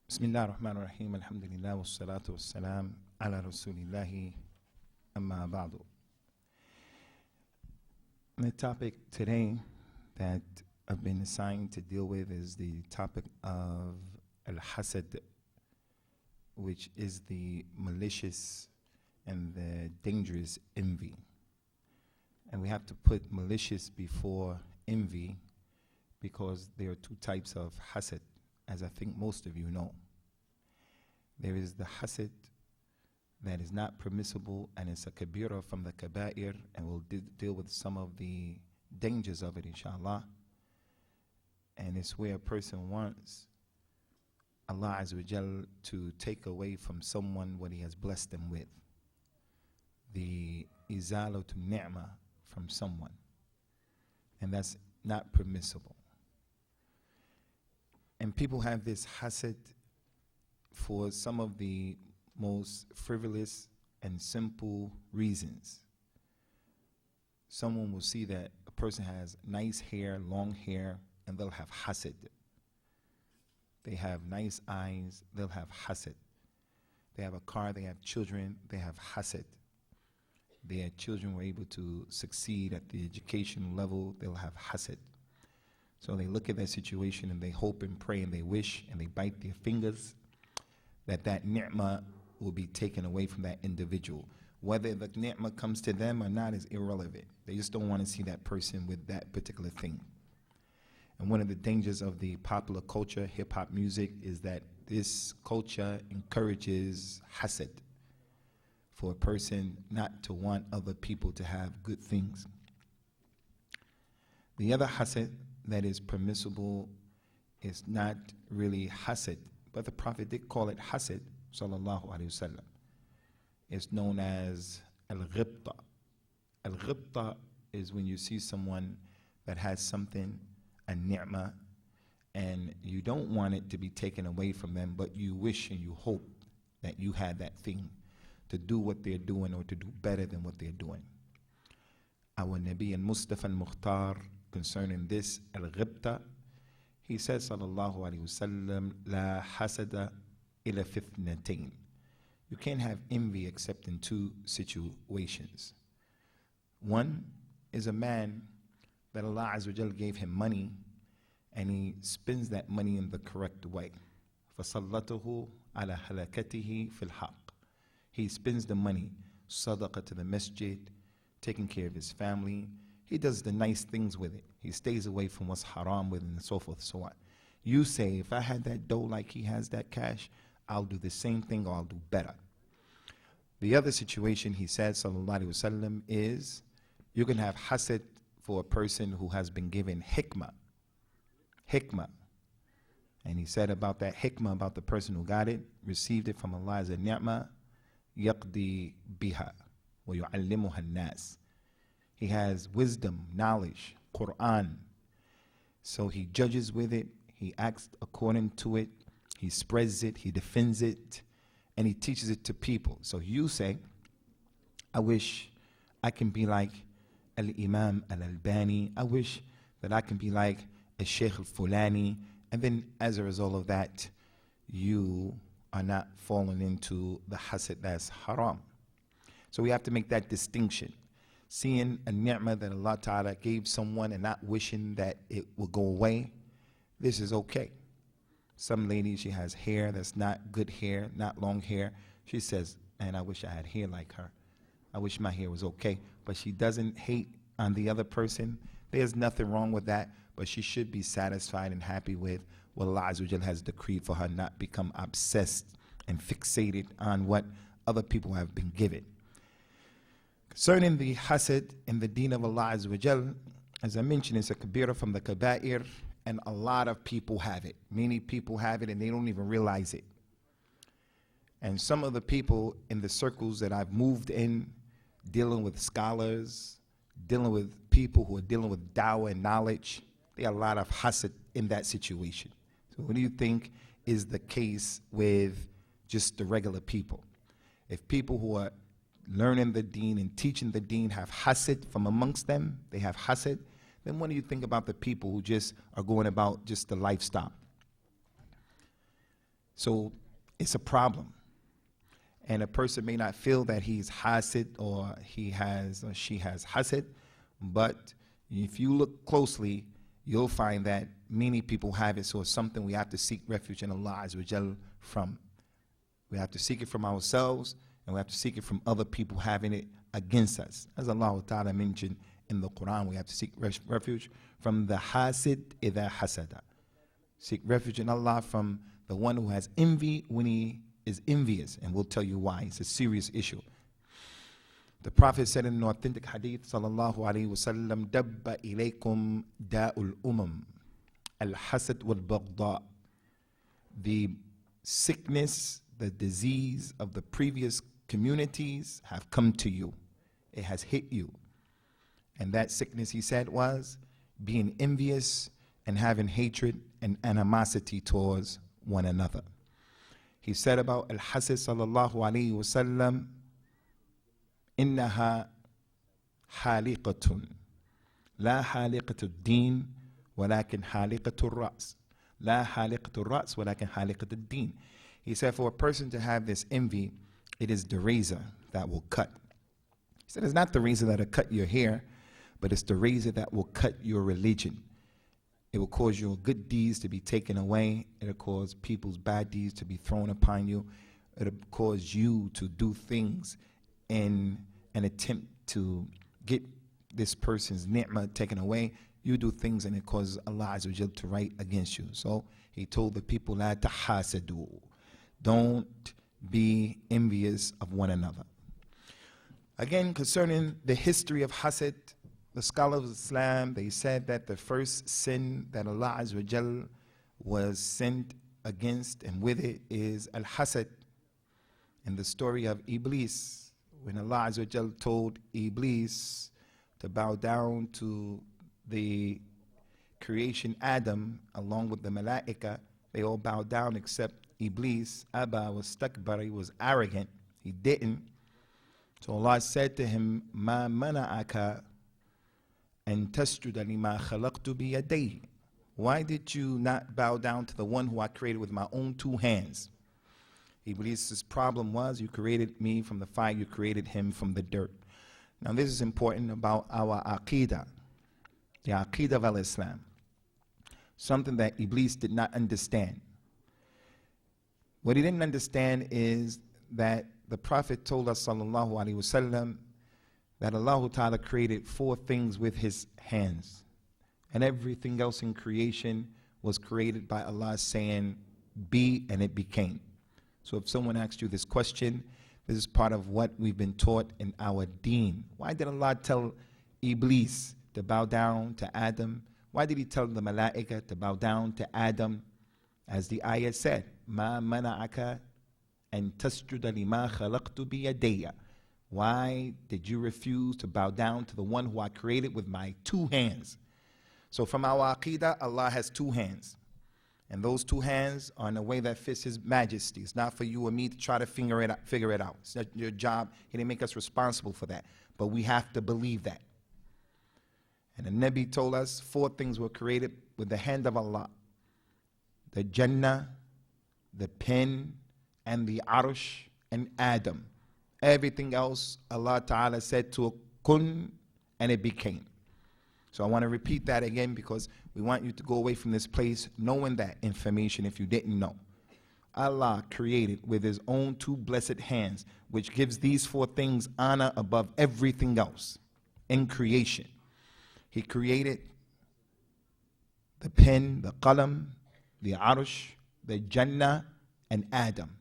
Bismillah ar-Rahman ar-Rahim, alhamdulillah, wa salatu wa salam, ala rasulillahi, amma ba'du. The topic today that I've been assigned to deal with is the topic of al-Hasad, which is the malicious and the dangerous envy. And we have to put malicious before envy because there are two types of hasad, as I think most of you know. There is the hasad that is not permissible, and it's a kabira from the kaba'ir, and we'll deal with some of the dangers of it, inshallah. And it's where a person wants Allah Azza wa Jal to take away from someone what He has blessed them with. The izalatu ni'mah from someone. And that's not permissible. And people have this hasad for some of the most frivolous and simple reasons. Someone will see that a person has nice hair, long hair, and they'll have hasad. They have nice eyes, they'll have hasad. They have a car, they have children, they have hasad. Their children were able to succeed at the educational level, they'll have hasad. So they look at that situation and they hope and pray and they wish and they bite their fingers that that ni'mah will be taken away from that individual. Whether the ni'mah comes to them or not is irrelevant. They just don't want to see that person with that particular thing. And one of the dangers of the popular culture, hip-hop music, is that this culture encourages hasad, for a person not to want other people to have good things. The other hasad that is permissible is not really hasad, but the Prophet did call it hasad, sallallahu alayhi wasallam. It's known as al-ghibta. Al-ghibta is when you see someone that has something, a ni'mah, and you don't want it to be taken away from them, but you wish and you hope that you had that thing to do what they're doing or to do better than what they're doing. Our Nabi and Mustafa al-Mukhtar, concerning this al-ghibta, he says, sallallahu alayhi wasallam, la hasada ila fitnatain. You can't have envy except in two situations. One is a man that Allah Azza wa Jal gave him money and he spends that money in the correct way. فَصَلَّتُهُ عَلَى هَلَكَتِهِ فِي الْحَقِّ. He spends the money, sadaqah to the masjid, taking care of his family. He does the nice things with it. He stays away from what's haram with it and so forth, so on. You say, if I had that dough like he has that cash, I'll do the same thing or I'll do better. The other situation, he said, sallallahu alayhi wasallam, is you can have hasad for a person who has been given hikmah. Hikmah. And he said about that hikmah, about the person who got it, received it from Allah as a ni'mah, yaqdi biha wa yu'allimuha an-nas. He has wisdom, knowledge, Qur'an. So he judges with it, he acts according to it, he spreads it, he defends it, and he teaches it to people. So you say, I wish I can be like Al-Imam Al-Albani. I wish that I can be like Al-Sheikh Al-Fulani. And then as a result of that, you are not falling into the hasad that's haram. So we have to make that distinction. Seeing a ni'mah that Allah Ta'ala gave someone and not wishing that it will go away, this is okay. Some lady, she has hair that's not good hair, not long hair. She says, man, I wish I had hair like her. I wish my hair was okay. But she doesn't hate on the other person. There's nothing wrong with that, but she should be satisfied and happy with what Allah Azza wa Jal has decreed for her, not become obsessed and fixated on what other people have been given. Concerning the hasad in the deen of Allah Azza wa Jal, as I mentioned, it's a kabira from the kaba'ir, and a lot of people have it. Many people have it and they don't even realize it. And some of the people in the circles that I've moved in, dealing with scholars, dealing with people who are dealing with dawah and knowledge, there are a lot of hasad in that situation. So what do you think is the case with just the regular people? If people who are learning the deen and teaching the deen have hasad from amongst them, they have hasad, then what do you think about the people who just are going about just the lifestyle? So it's a problem. And a person may not feel that he's hasid or he has or she has hasid, but if you look closely, you'll find that many people have it. So it's something we have to seek refuge in Allah Azza wa Jal from. We have to seek it from ourselves, and we have to seek it from other people having it against us. As Allah Ta'ala mentioned in the Qur'an, we have to seek refuge from the hasid idha hasada. Seek refuge in Allah from the one who has envy when he is envious, and we'll tell you why. It's a serious issue. The Prophet said in an authentic hadith, sallallahu alayhi wa sallam, dabba ilaykum da'ul umam, al-hasad wal-baghdha. The sickness, the disease of the previous communities have come to you. It has hit you. And that sickness, he said, was being envious and having hatred and animosity towards one another. He said about al-hasad, sallallahu alayhi wa sallam, إنها حالقة لا حالقة الدين ولكن حالقة الرأس لا حالقة الرأس ولكن حالقة الدين. He said, for a person to have this envy, it is the razor that will cut. He said, it's not the razor that will cut your hair, but it's the razor that will cut your religion. It will cause your good deeds to be taken away. It will cause people's bad deeds to be thrown upon you. It will cause you to do things in an attempt to get this person's ni'mah taken away. You do things and it causes Allah Azza wa Jal to write against you. So he told the people, la tahasadu. Don't be envious of one another. Again, concerning the history of hasad, the scholars of Islam, they said that the first sin that Allah Azza wa Jal was sent against and with it is al-hasad. In the story of Iblis, when Allah Azza wa Jal told Iblis to bow down to the creation Adam along with the Malaika, they all bowed down except Iblis. Abba was stakbar, he was arrogant, he didn't. So Allah said to him, Ma mana'aka an tasjuda lima khalaqtu biyadayhi. Why did you not bow down to the one who I created with my own two hands? Iblis' problem was, you created me from the fire, you created him from the dirt. Now this is important about our aqidah, the aqidah of al-Islam. Something that Iblis did not understand. What he didn't understand is that the Prophet told us, sallallahu alaihi wasallam, that Allah Ta'ala created four things with his hands. And everything else in creation was created by Allah saying, be, and it became. So if someone asks you this question, this is part of what we've been taught in our deen. Why did Allah tell Iblis to bow down to Adam? Why did he tell the Malaika to bow down to Adam? As the ayah said, Ma mana'aka an tasjuda lima khalaqtu biyadayya. Why did you refuse to bow down to the one who I created with my two hands? So from our aqidah, Allah has two hands. And those two hands are in a way that fits his majesty. It's not for you or me to try to figure it out. It's not your job. He didn't make us responsible for that. But we have to believe that. And the Nabi told us four things were created with the hand of Allah. The Jannah, the pen, and the Arsh, and Adam. Everything else, Allah Ta'ala said to kun, and it became. So I want to repeat that again because we want you to go away from this place knowing that information if you didn't know. Allah created with his own two blessed hands, which gives these four things honor above everything else in creation. He created the pen, the qalam, the arsh, the Jannah, and Adam.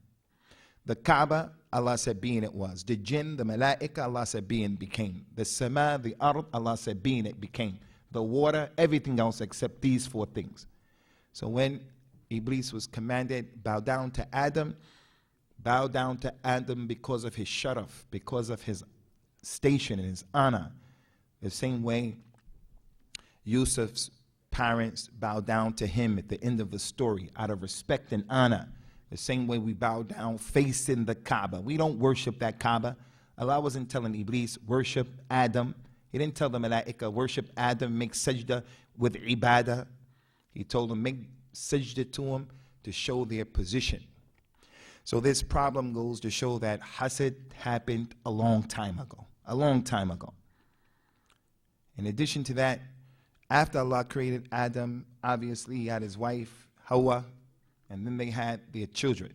The Kaaba, Allah said being it was. The jinn, the malaika, Allah said being became. The sama, the ard, Allah said being it became. The water, everything else except these four things. So when Iblis was commanded, bow down to Adam because of his sharaf, because of his station and his honor. The same way Yusuf's parents bowed down to him at the end of the story out of respect and honor. The same way we bow down facing the Kaaba. We don't worship that Kaaba. Allah wasn't telling Iblis, worship Adam. He didn't tell the Malaika, worship Adam, make sajda with ibadah. He told them, make sajda to him to show their position. So this problem goes to show that hasad happened a long time ago. A long time ago. In addition to that, after Allah created Adam, obviously he had his wife, Hawa, and then they had their children.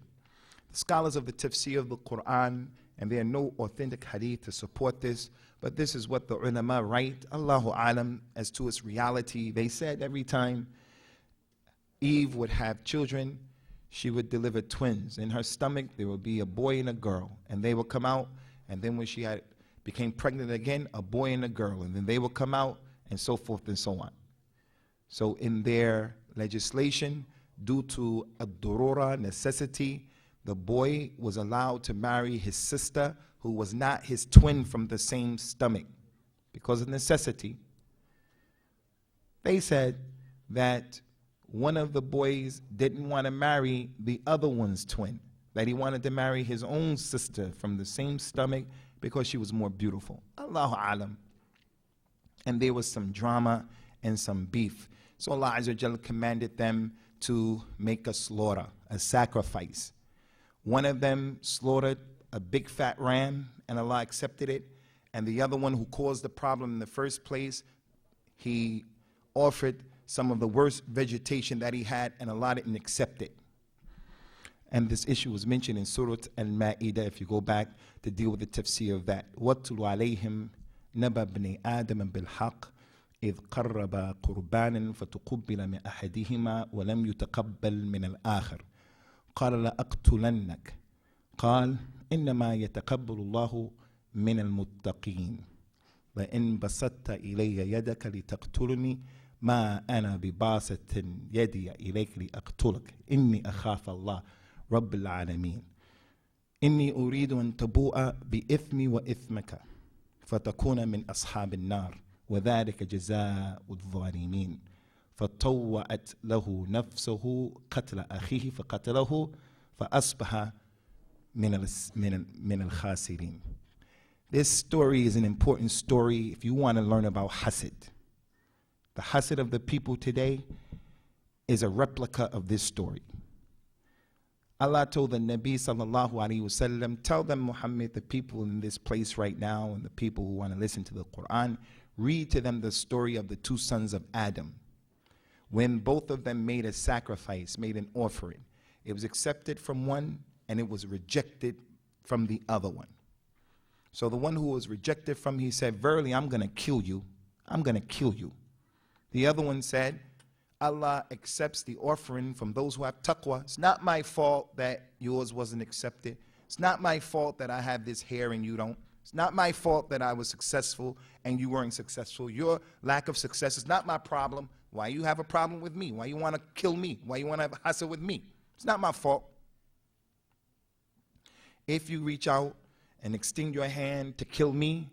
The scholars of the tafsir of the Qur'an, and there are no authentic hadith to support this, but this is what the ulama write, Allahu alam, as to its reality. They said every time Eve would have children, she would deliver twins. In her stomach, there would be a boy and a girl, and they would come out, and then when she became pregnant again, a boy and a girl, and then they would come out, and so forth and so on. So in their legislation, due to a durura, necessity, the boy was allowed to marry his sister, who was not his twin from the same stomach, because of necessity. They said that one of the boys didn't want to marry the other one's twin, that he wanted to marry his own sister from the same stomach because she was more beautiful. Allahu alam. And there was some drama and some beef. So Allah Azza wa Jalla commanded them to make a slaughter, a sacrifice. One of them slaughtered a big fat ram, and Allah accepted it. And the other one, who caused the problem in the first place, he offered some of the worst vegetation that he had, and Allah didn't accept it. And this issue was mentioned in Surah Al-Ma'idah, if you go back to deal with the tafsir of that. وَاتْلُ عَلَيْهِمْ نَبَى بْنِي آدَمَ بِالْحَقِّ إِذْ قَرَّبَا قُرْبَانًا فَتُقُبِّلَ مِنْ أَحَدِهِمَا وَلَمْ يُتَقَبَّلْ مِنَ الْآخَرِ قال لأقتلنك قال إنما يتقبل الله من المتقين وإن بسطت إلي يدك لتقتلني ما أنا بباسط يدي إليك لأقتلك إني أخاف الله رب العالمين إني أريد أن تبوء بإثمي وإثمك فتكون من أصحاب النار وذلك جزاء الظالمين فطوعت له نفسه قتل أخيه فقتله فأصبح من الخاسرين. This story is an important story if you want to learn about hasad. The hasad of the people today is a replica of this story. Allah told the Nabi sallallahu alaihi wasallam, tell them, Muhammad, the people in this place right now and the people who want to listen to the Qur'an, read to them the story of the two sons of Adam. When both of them made a sacrifice, made an offering, it was accepted from one and it was rejected from the other one. So the one who was rejected from, he said, verily, I'm going to kill you. I'm going to kill you. The other one said, Allah accepts the offering from those who have taqwa. It's not my fault that yours wasn't accepted. It's not my fault that I have this hair and you don't. It's not my fault that I was successful and you weren't successful. Your lack of success is not my problem. Why you have a problem with me? Why you want to kill me? Why you want to have a hasad with me? It's not my fault. If you reach out and extend your hand to kill me,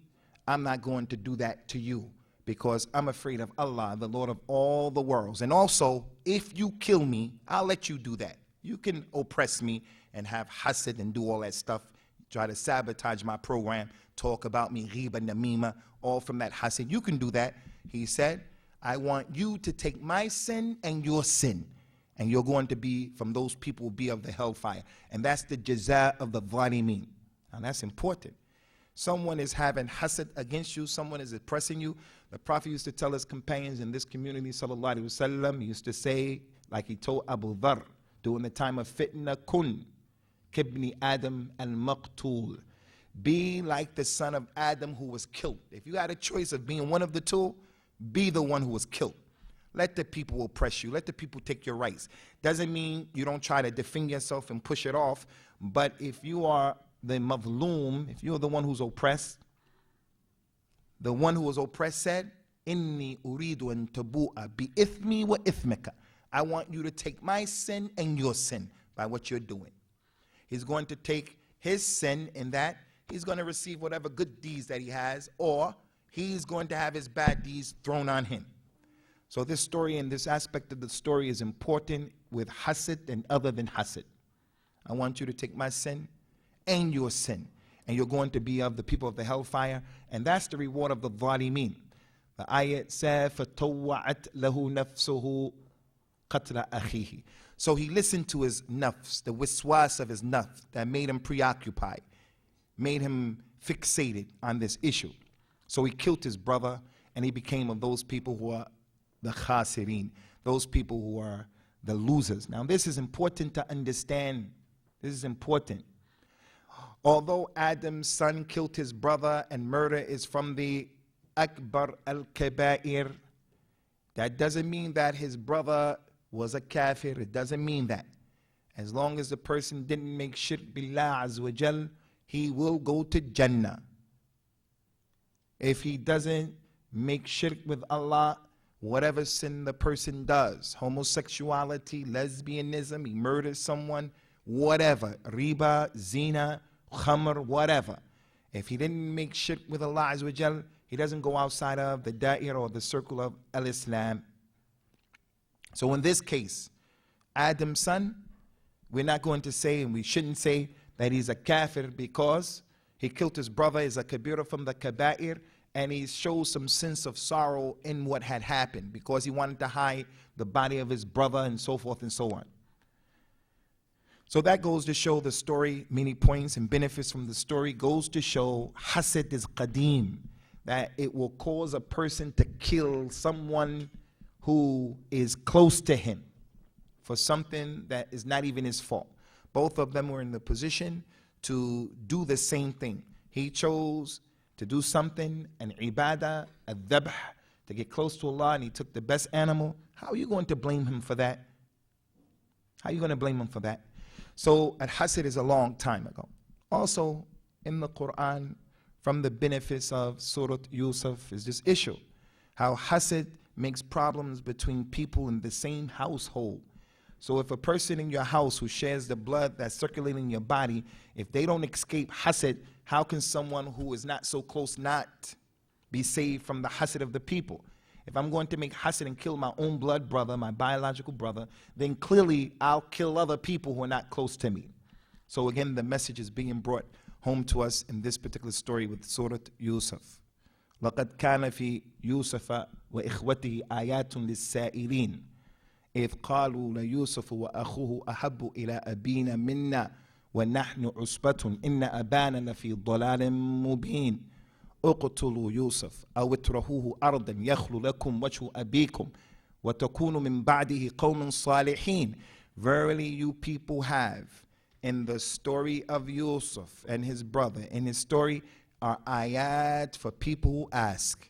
I'm not going to do that to you because I'm afraid of Allah, the Lord of all the worlds. And also, if you kill me, I'll let you do that. You can oppress me and have hasad and do all that stuff, try to sabotage my program, talk about me, ghiba, namima, all from that hasad. You can do that. He said, I want you to take my sin and your sin, and you're going to be from those people who be of the hellfire. And that's the jaza of the zalimin. Now that's important. Someone is having hasad against you, someone is oppressing you. The Prophet used to tell his companions in this community, sallallahu alaihi wasallam, he used to say, like he told Abu Dharr, during the time of fitna, kun kibni Adam al-maqtul. Be like the son of Adam who was killed. If you had a choice of being one of the two, be the one who was killed. Let the people oppress you. Let the people take your rights. Doesn't mean you don't try to defend yourself and push it off. But if you are the mazloom, if you're the one who's oppressed, the one who was oppressed said, Inni uridu an tabu'a bi ithmi wa ithmika. I want you to take my sin and your sin by what you're doing. He's going to take his sin in that he's going to receive whatever good deeds that he has, or he's going to have his bad deeds thrown on him. So this story and this aspect of the story is important with hasad and other than hasad. I want you to take my sin and your sin, and you're going to be of the people of the hellfire, and that's the reward of the zalimin. The ayat said, فَتَوَّعَتْ لَهُ نَفْسُهُ قتل أخيه. So he listened to his nafs, the wiswas of his nafs that made him preoccupied, made him fixated on this issue. So he killed his brother, and he became of those people who are the khasirin, those people who are the losers. Now this is important to understand. This is important. Although Adam's son killed his brother and murder is from the Akbar al-Kabair, that doesn't mean that his brother was a kafir. It doesn't mean that. As long as the person didn't make shirk billah azza wa jal, he will go to Jannah. If he doesn't make shirk with Allah, whatever sin the person does, homosexuality, lesbianism, he murders someone, whatever, riba, zina, khamr, whatever. If he didn't make shirk with Allah azza wa jal, he doesn't go outside of the da'ir or the circle of al-Islam. So in this case, Adam's son, we're not going to say, and we shouldn't say, that he's a kafir because he killed his brother, is a kabira from the kaba'ir, and he shows some sense of sorrow in what had happened because he wanted to hide the body of his brother and so forth and so on. So that goes to show the story, many points and benefits from the story, goes to show hasad is qadim, that it will cause a person to kill someone who is close to him for something that is not even his fault. Both of them were in the position to do the same thing. He chose to do something, an ibadah, a dhabh, to get close to Allah, and he took the best animal. How are you going to blame him for that? How are you going to blame him for that? So, al-hasad is a long time ago. Also, in the Qur'an, from the benefits of Surah Yusuf is this issue, how hasad makes problems between people in the same household. So if a person in your house who shares the blood that's circulating in your body, if they don't escape hasad, how can someone who is not so close not be saved from the hasad of the people? If I'm going to make hasad and kill my own blood brother, my biological brother, then clearly I'll kill other people who are not close to me. So again, the message is being brought home to us in this particular story with Surah Yusuf. لقد كان في يوسف وإخوته آيات للسائلين إذ قالوا ليوسف وأخوه أحب إلى أبينا منا ونحن عصبة إن أبانا لفي ضلال مبين اقتلوا يوسف أو اطرحوه أرضا يخل لكم وجه أبيكم وتكونوا من بعده قوم صالحين. Verily you people have in the story of Yusuf and his brother, in his story are ayat for people who ask.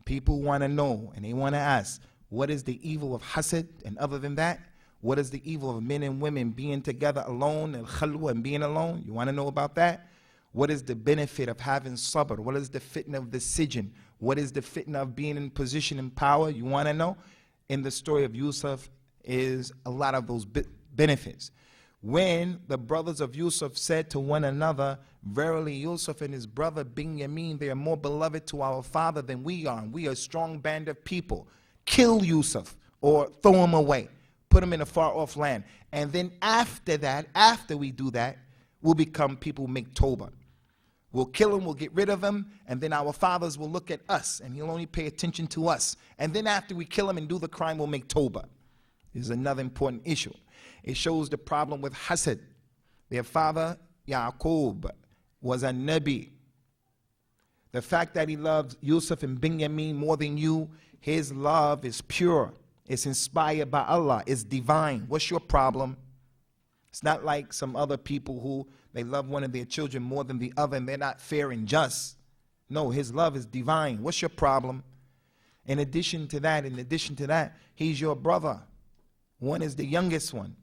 People want to know and they want to ask, what is the evil of hasad? And other than that, what is the evil of men and women being together alone, al-khalwa, and being alone? You want to know about that? What is the benefit of having sabr? What is the fitna of the sijin? What is the fitna of being in position and power? You want to know? In the story of Yusuf is a lot of those benefits. When the brothers of Yusuf said to one another, verily Yusuf and his brother Binyamin, they are more beloved to our father than we are, and we are a strong band of people. Kill Yusuf or throw him away, put him in a far off land. And then after that, after we do that, we'll become people who make tawbah. We'll kill him, we'll get rid of him, and then our fathers will look at us and he'll only pay attention to us. And then after we kill him and do the crime, we'll make tawbah. This is another important issue. It shows the problem with hasad. Their father, Yaqub, was a Nabi. The fact that he loves Yusuf and Binyamin more than you, his love is pure. It's inspired by Allah. It's divine. What's your problem? It's not like some other people who they love one of their children more than the other and they're not fair and just. No, his love is divine. What's your problem? In addition to that, he's your brother. One is the youngest one.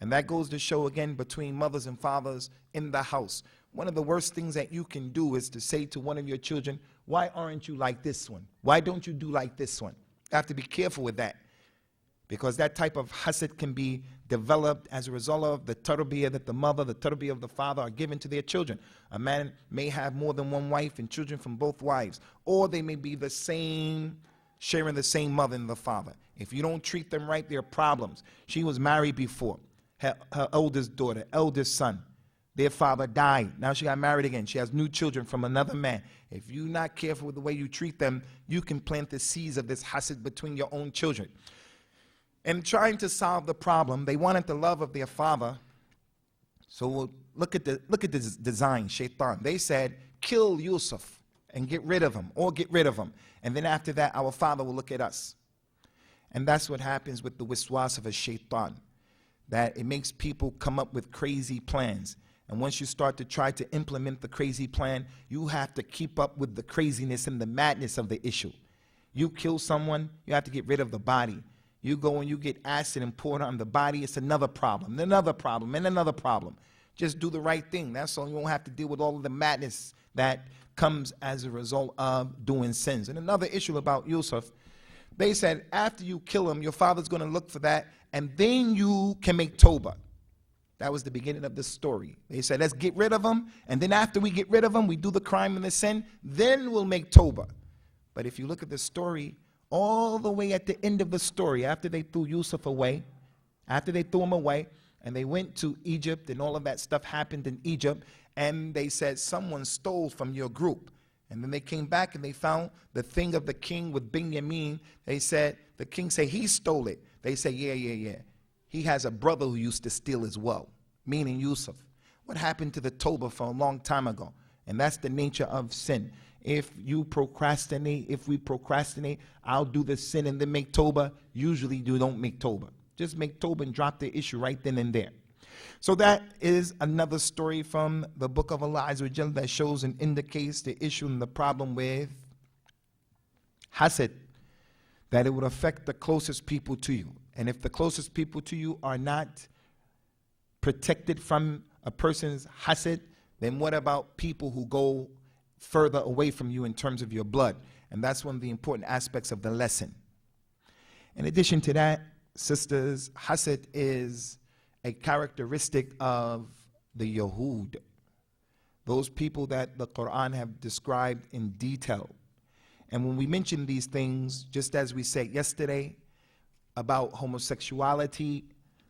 And that goes to show again between mothers and fathers in the house. One of the worst things that you can do is to say to one of your children, why aren't you like this one? Why don't you do like this one? You have to be careful with that. Because that type of hasad can be developed as a result of the tarbiyah that the mother, the tarbiyah of the father are given to their children. A man may have more than one wife and children from both wives. Or they may be the same, sharing the same mother and the father. If you don't treat them right, there are problems. She was married before. Her oldest daughter, eldest son, their father died. Now she got married again. She has new children from another man. If you're not careful with the way you treat them, you can plant the seeds of this hasad between your own children. In trying to solve the problem, they wanted the love of their father. So we'll look at this design, shaitan. They said, kill Yusuf and get rid of him, or get rid of him. And then after that, our father will look at us. And that's what happens with the wiswas of a shaitan, that it makes people come up with crazy plans. And once you start to try to implement the crazy plan, you have to keep up with the craziness and the madness of the issue. You kill someone, you have to get rid of the body. You go and you get acid and poured on the body, it's another problem, and another problem, and another problem. Just do the right thing. That's all. You won't have to deal with all of the madness that comes as a result of doing sins. And another issue about Yusuf, they said after you kill him, your father's going to look for that, and then you can make tawbah. That was the beginning of the story. They said, let's get rid of him, and then after we get rid of him, we do the crime and the sin, then we'll make tawbah. But if you look at the story, all the way at the end of the story, after they threw Yusuf away, after they threw him away, and they went to Egypt, and all of that stuff happened in Egypt, and they said, someone stole from your group. And then they came back and they found the thing of the king with Binyamin. They said, the king said, he stole it. They said, yeah. He has a brother who used to steal as well, meaning Yusuf. What happened to the Tawbah for a long time ago? And that's the nature of sin. If we procrastinate, I'll do the sin and then make Tawbah. Usually you don't make Tawbah. Just make Tawbah and drop the issue right then and there. So that is another story from the book of Allah Azza wa Jal that shows and indicates the issue and the problem with hasad, that it would affect the closest people to you. And if the closest people to you are not protected from a person's hasad, then what about people who go further away from you in terms of your blood? And that's one of the important aspects of the lesson. In addition to that, sisters, hasad is a characteristic of the Yahud, those people that the Qur'an have described in detail. And when we mention these things, just as we said yesterday about homosexuality,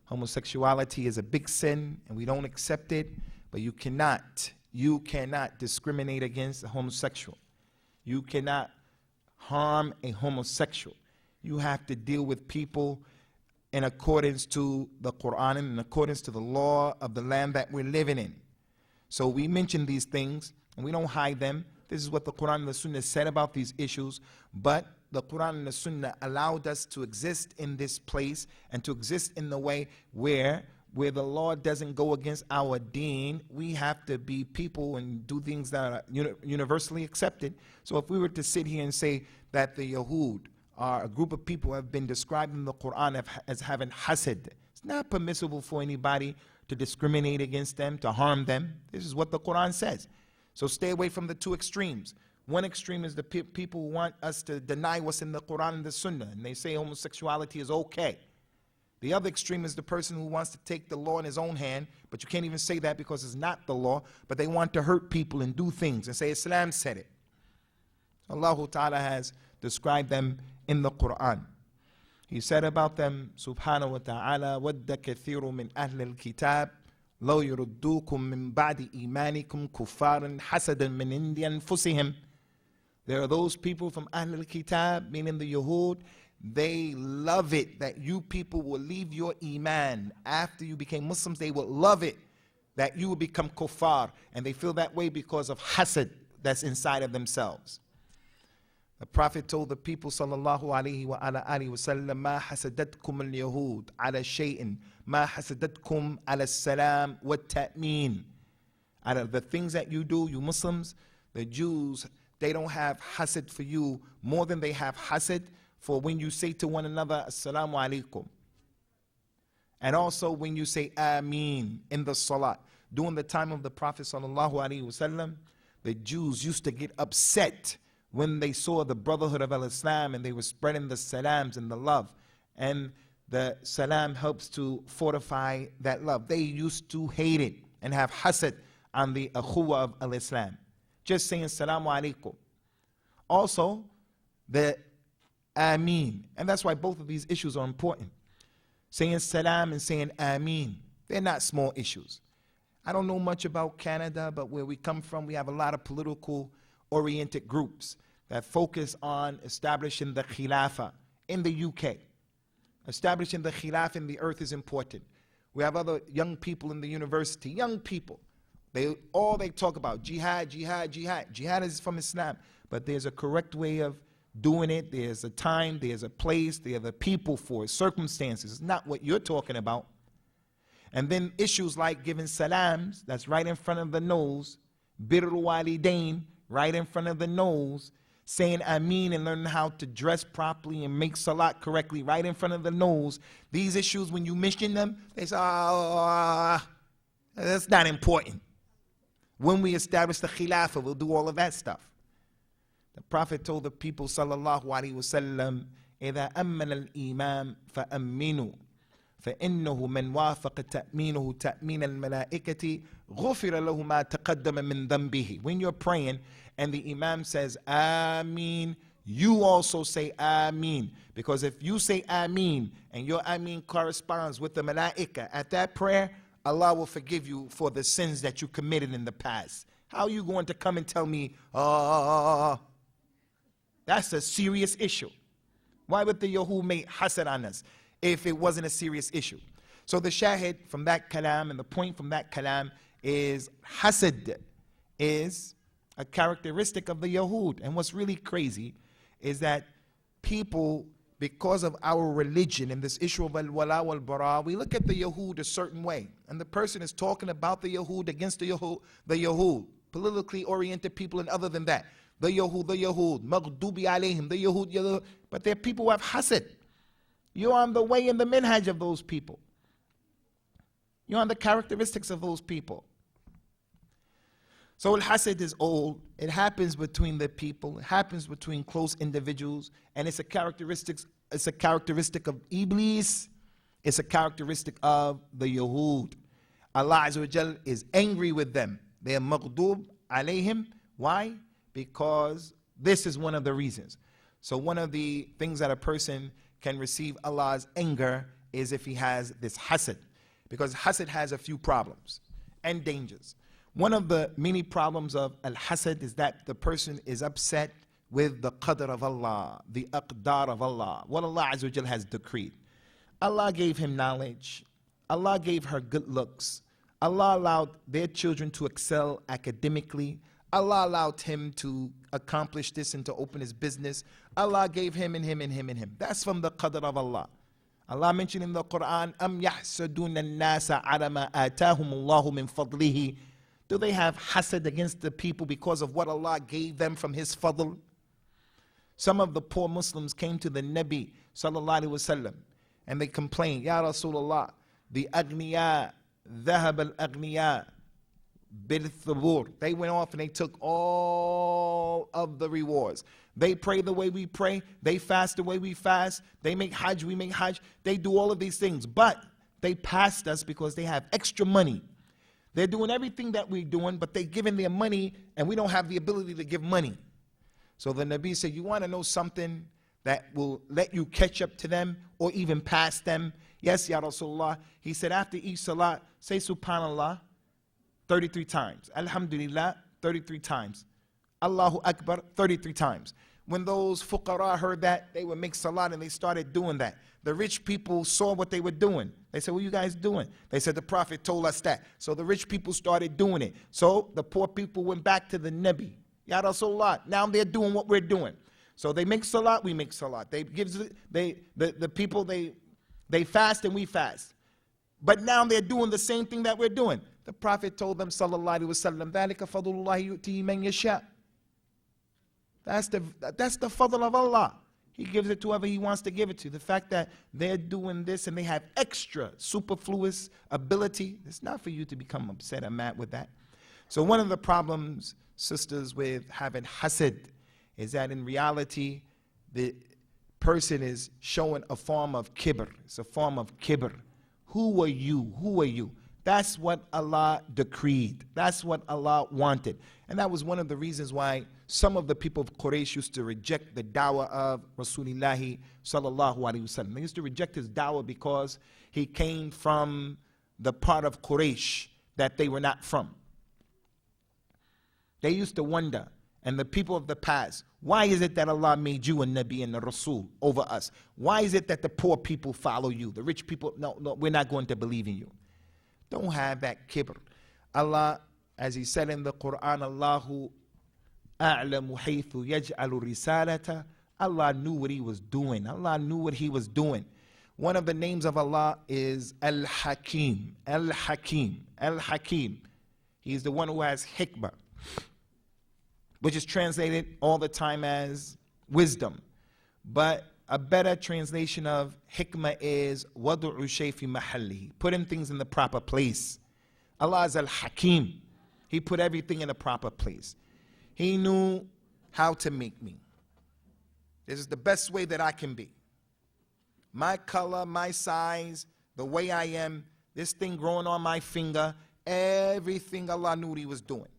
homosexuality is a big sin and we don't accept it, but you cannot discriminate against a homosexual. You cannot harm a homosexual. You have to deal with people in accordance to the Qur'an and in accordance to the law of the land that we're living in. So we mention these things and we don't hide them. This is what the Qur'an and the Sunnah said about these issues, but the Qur'an and the Sunnah allowed us to exist in this place and to exist in the way where the law doesn't go against our deen. We have to be people and do things that are universally accepted. So if we were to sit here and say that the Yahud are a group of people who have been described in the Qur'an as having hasad, it's not permissible for anybody to discriminate against them, to harm them. This is what the Qur'an says. So stay away from the two extremes. One extreme is the people who want us to deny what's in the Qur'an and the Sunnah, and they say homosexuality is okay. The other extreme is the person who wants to take the law in his own hand, but you can't even say that because it's not the law, but they want to hurt people and do things and say Islam said it. Allah Ta'ala has described them in the Qur'an. He said about them, subhanahu wa ta'ala, وَدَّ كَثِيرٌ مِّنْ أَهْلِ الْكِتَابِ لَوْ يُرُدُّوكُم مِّن بَعْدِ إِيمَانِكُمْ كُفَّارًا حَسَدًا مِّنْ عِندِ أَنفُسِهِمْ. There are those people from Ahl al-Kitab, meaning the Yahud, they love it that you people will leave your Iman. After you became Muslims, they will love it that you will become kuffar. And they feel that way because of hasad that's inside of themselves. The Prophet told the people, sallallahu alayhi wa sallam, ma hasadatkum al-Yahud ala shay'in, ma hasadatkum ala salam wa ta'meen. Out of the things that you do, you Muslims, the Jews, they don't have hasad for you more than they have hasad for when you say to one another, assalamu alaikum. And also when you say ameen in the salat. During the time of the Prophet sallallahu alaihi wasallam, the Jews used to get upset when they saw the brotherhood of al-Islam and they were spreading the salams and the love. And the salam helps to fortify that love. They used to hate it and have hasad on the akhuwa of al-Islam. Just saying assalamu alaikum. Also, the ameen. And that's why both of these issues are important. Saying salam and saying ameen. They're not small issues. I don't know much about Canada, but where we come from, we have a lot of political oriented groups that focus on establishing the khilafah in the UK. Establishing the khilaf in the earth is important. We have other young people in the university, young people. They talk about jihad, jihad, jihad. Jihad is from Islam, but there's a correct way of doing it. There's a time, there's a place, there are the people for it, circumstances. It's not what you're talking about. And then issues like giving salams, that's right in front of the nose, birrul walidain, right in front of the nose, saying ameen and learning how to dress properly and make salat correctly right in front of the nose. These issues, when you mention them, they say, that's not important. When we establish the khilafah, we'll do all of that stuff. The Prophet told the people, sallallahu alaihi wasallam, إِذَا أَمَّنَ الْإِمَامِ فَأَمِّنُوا فإنه من وافق تأمينه تأمين الملائكة غفر له ما تقدم من ذنبه. When you're praying and the Imam says Ameen, you also say Ameen. Because if you say Ameen and your Ameen corresponds with the Malaika at that prayer, Allah will forgive you for the sins that you committed in the past. How are you going to come and tell me, that's a serious issue? Why would the Yahud make hasad on us if it wasn't a serious issue? So the shahid from that kalam and the point from that kalam is hasad is a characteristic of the Yahud. And what's really crazy is that people, because of our religion and this issue of al-wala wal-bara, we look at the Yahud a certain way. And the person is talking about the Yahud against the Yahud, politically oriented people and other than that. The Yahud, maghdubi alayhim, the Yahud. But there are people who have hasad. You're on the way in the minhaj of those people. You're on the characteristics of those people. So al-hasad is old. It happens between the people. It happens between close individuals. And it's a characteristic of Iblis. It's a characteristic of the Yahud. Allah Azza wa Jal is angry with them. They are maghdub alayhim. Why? Because this is one of the reasons. So one of the things that a person can receive Allah's anger is if he has this hasad. Because hasad has a few problems and dangers. One of the many problems of al-hasad is that the person is upset with the qadr of Allah, the aqdar of Allah, what Allah Azza wa Jal has decreed. Allah gave him knowledge. Allah gave her good looks. Allah allowed their children to excel academically. Allah allowed him to accomplish this and to open his business. Allah gave him and him and him and him. That's from the qadr of Allah. Allah mentioned in the Qur'an, أَمْ يَحْسَدُونَ النَّاسَ عَلَى مَا آتَاهُمُ اللَّهُ مِنْ فَضْلِهِ. Do they have hasad against the people because of what Allah gave them from His fadl? Some of the poor Muslims came to the Nabi sallallahu alaihi wasallam and they complained, Ya Rasulullah, the aghniya, dhahab al-aghniya, bil-thubur. They went off and they took all of the rewards. They pray the way we pray. They fast the way we fast. They make hajj, we make hajj. They do all of these things. But they passed us because they have extra money. They're doing everything that we're doing, but they're giving their money, and we don't have the ability to give money. So the Nabi said, you want to know something that will let you catch up to them or even pass them? Yes, Ya Rasulullah. He said, after each salat, say Subhanallah 33 times. Alhamdulillah 33 times. Allahu Akbar 33 times. When those fuqara heard that, they would make salat and they started doing that. The rich people saw what they were doing. They said, what are you guys doing? They said, the Prophet told us that. So the rich people started doing it. So the poor people went back to the Nabi. Ya Rasulullah, now they're doing what we're doing. So they make salat, we make salat. The people, they fast and we fast. But now they're doing the same thing that we're doing. The Prophet told them, sallallahu alaihi wasallam, ذَلِكَ فَضْلُ اللَّهِ يُؤْتِهِ مَنْ يَشَاءُ. That's the fadl of Allah. He gives it to whoever He wants to give it to. The fact that they're doing this and they have extra superfluous ability, it's not for you to become upset or mad with that. So one of the problems, sisters, with having hasad is that in reality, the person is showing a form of kibr. It's a form of kibr. Who are you? Who are you? That's what Allah decreed. That's what Allah wanted. And that was one of the reasons why some of the people of Quraysh used to reject the da'wah of Rasulullah sallallahu alaihi wasallam. They used to reject his da'wah because he came from the part of Quraysh that they were not from. They used to wonder, and the people of the past, why is it that Allah made you a Nabi and a Rasul over us? Why is it that the poor people follow you? The rich people, no, we're not going to believe in you. Don't have that kibr. Allah, as He said in the Qur'an, Allahu a'lamu haythu yaj'alu risalata. Allah knew what He was doing. Allah knew what He was doing. One of the names of Allah is Al-Hakim. Al-Hakim. Al-Hakim. He's the one who has hikmah, which is translated all the time as wisdom. But a better translation of hikmah is wadu'u shay fi mahallihi, putting things in the proper place. Allah is Al-Hakim. He put everything in the proper place. He knew how to make me. This is the best way that I can be. My color, my size, the way I am, this thing growing on my finger, everything Allah knew what He was doing.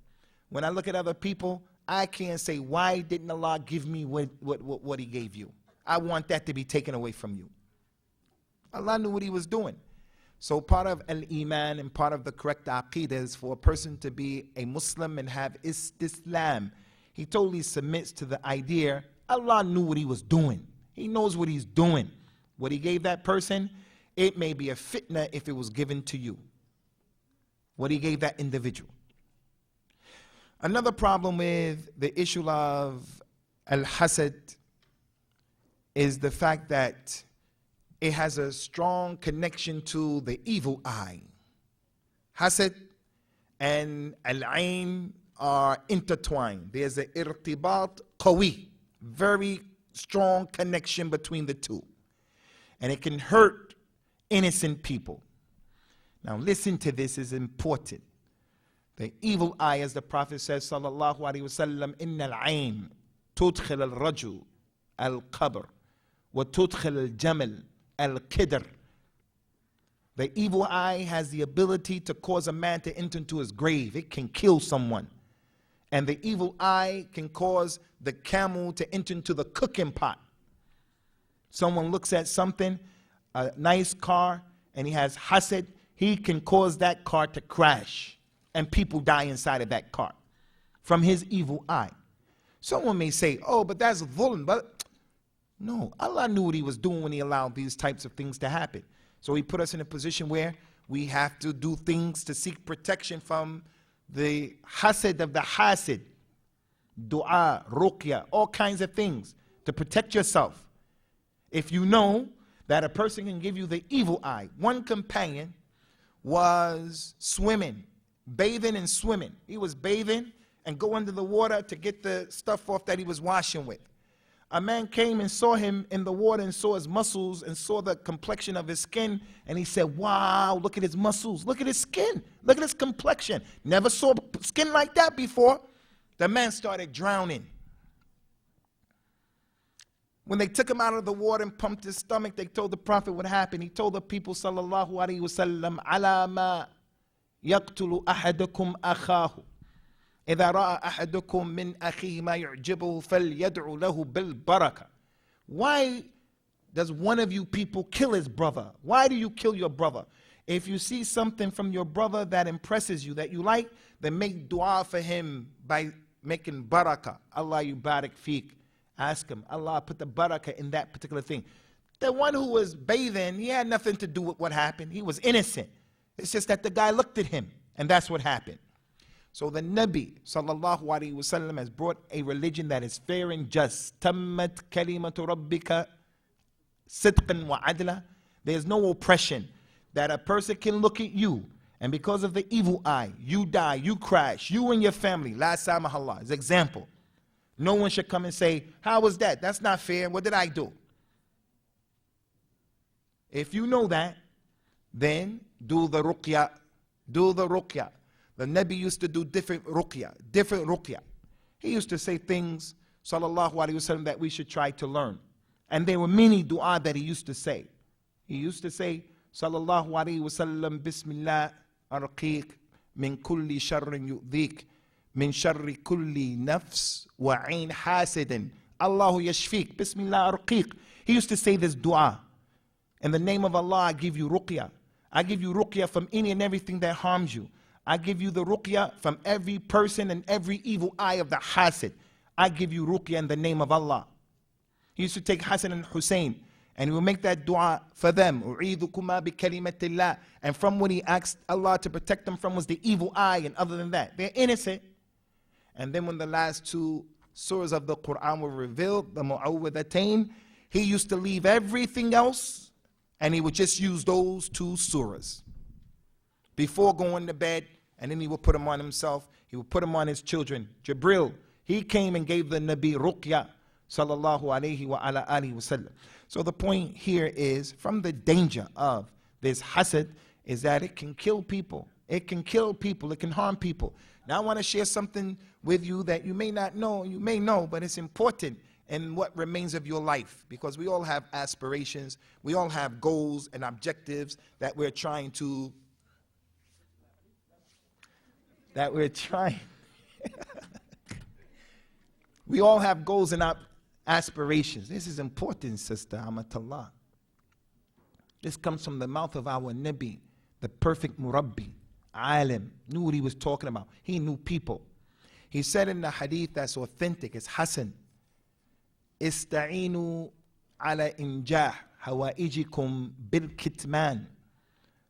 When I look at other people, I can't say, why didn't Allah give me what He gave you? I want that to be taken away from you. Allah knew what He was doing. So part of al-Iman and part of the correct aqeedah is for a person to be a Muslim and have istislam. He totally submits to the idea, Allah knew what He was doing. He knows what He's doing. What He gave that person, it may be a fitna if it was given to you. What He gave that individual. Another problem with the issue of al-hasad is the fact that it has a strong connection to the evil eye. Hasad and al-ain are intertwined. There's an irtibat qawi, very strong connection between the two. And it can hurt innocent people. Now listen to this, is important. The evil eye, as the Prophet says, sallallahu alaihi wasallam, inna al-ain tudkhil al-rajul al-qabr wa tudkhil al-jamal al-kidr. The evil eye has the ability to cause a man to enter into his grave. It can kill someone. And the evil eye can cause the camel to enter into the cooking pot. Someone looks at something, a nice car, and he has hasad, he can cause that car to crash, and people die inside of that car from his evil eye. Someone may say, oh, but that's dhulm. But no, Allah knew what He was doing when He allowed these types of things to happen. So He put us in a position where we have to do things to seek protection from the hasad of the hasid, dua, ruqya, all kinds of things to protect yourself. If you know that a person can give you the evil eye. One companion was swimming, bathing and swimming. He was bathing and go under the water to get the stuff off that he was washing with. A man came and saw him in the water and saw his muscles and saw the complexion of his skin, and he said, wow, look at his muscles, look at his skin, look at his complexion. Never saw skin like that before. The man started drowning. When they took him out of the water and pumped his stomach, they told the Prophet what happened. He told the people, sallallahu alaihi wasallam, ala ma yaqtulu ahadakum akhahu. إذا رأى أحدكم من أخيه ما يعجبه فليدعو له بالبركة. Why does one of you people kill his brother? Why do you kill your brother? If you see something from your brother that impresses you, that you like, then make dua for him by making barakah. Allah yubarak fiqh. Ask him, Allah put the barakah in that particular thing. The one who was bathing, he had nothing to do with what happened. He was innocent. It's just that the guy looked at him, and that's what happened. So the Nabi sallallahu alaihi wasallam has brought a religion that is fair and just. Tammat kalimatu rabbika sidqan wa adla. There's no oppression. That a person can look at you, and because of the evil eye, you die, you crash, you and your family. La samahallah. As example. No one should come and say, how was that? That's not fair. What did I do? If you know that, then do the ruqya. Do the ruqya. The Nabi used to do different ruqya. He used to say things, sallallahu alaihi wasallam, that we should try to learn. And there were many dua that he used to say. He used to say, sallallahu alaihi wasallam, bismillah arqiq min kulli sharrin yu'dhik min sharri kulli nafs wa ain hasidin. Allahu yashfik, bismillah arqiq. He used to say this dua. In the name of Allah, I give you ruqya. I give you ruqya from any and everything that harms you. I give you the ruqya from every person and every evil eye of the hasid. I give you ruqya in the name of Allah. He used to take Hassan and Hussein, and he would make that dua for them. أُعِيذُكُمَا بِكَلِمَةِ اللَّهِ. And from what he asked Allah to protect them from was the evil eye, and other than that, they're innocent. And then when the last two surahs of the Qur'an were revealed, the Mu'awwidhatayn, he used to leave everything else, and he would just use those two surahs before going to bed, and then he would put them on himself. He would put them on his children. Jibril, he came and gave the Nabi ruqya, sallallahu alayhi wa ala alihi wa sallam. So the point here is, from the danger of this hasad, is that it can kill people. It can kill people. It can harm people. Now I want to share something with you that you may not know, you may know, but it's important in what remains of your life, because we all have aspirations, we all have goals and objectives that we're trying we all have goals and aspirations. This is important, sister Amatallah. This comes from the mouth of our Nabi, the perfect Murabbi, Alim, knew what he was talking about. He knew people. He said in the hadith that's authentic, it's Hassan, Ista'inu ala injah hawaijikum bil kitman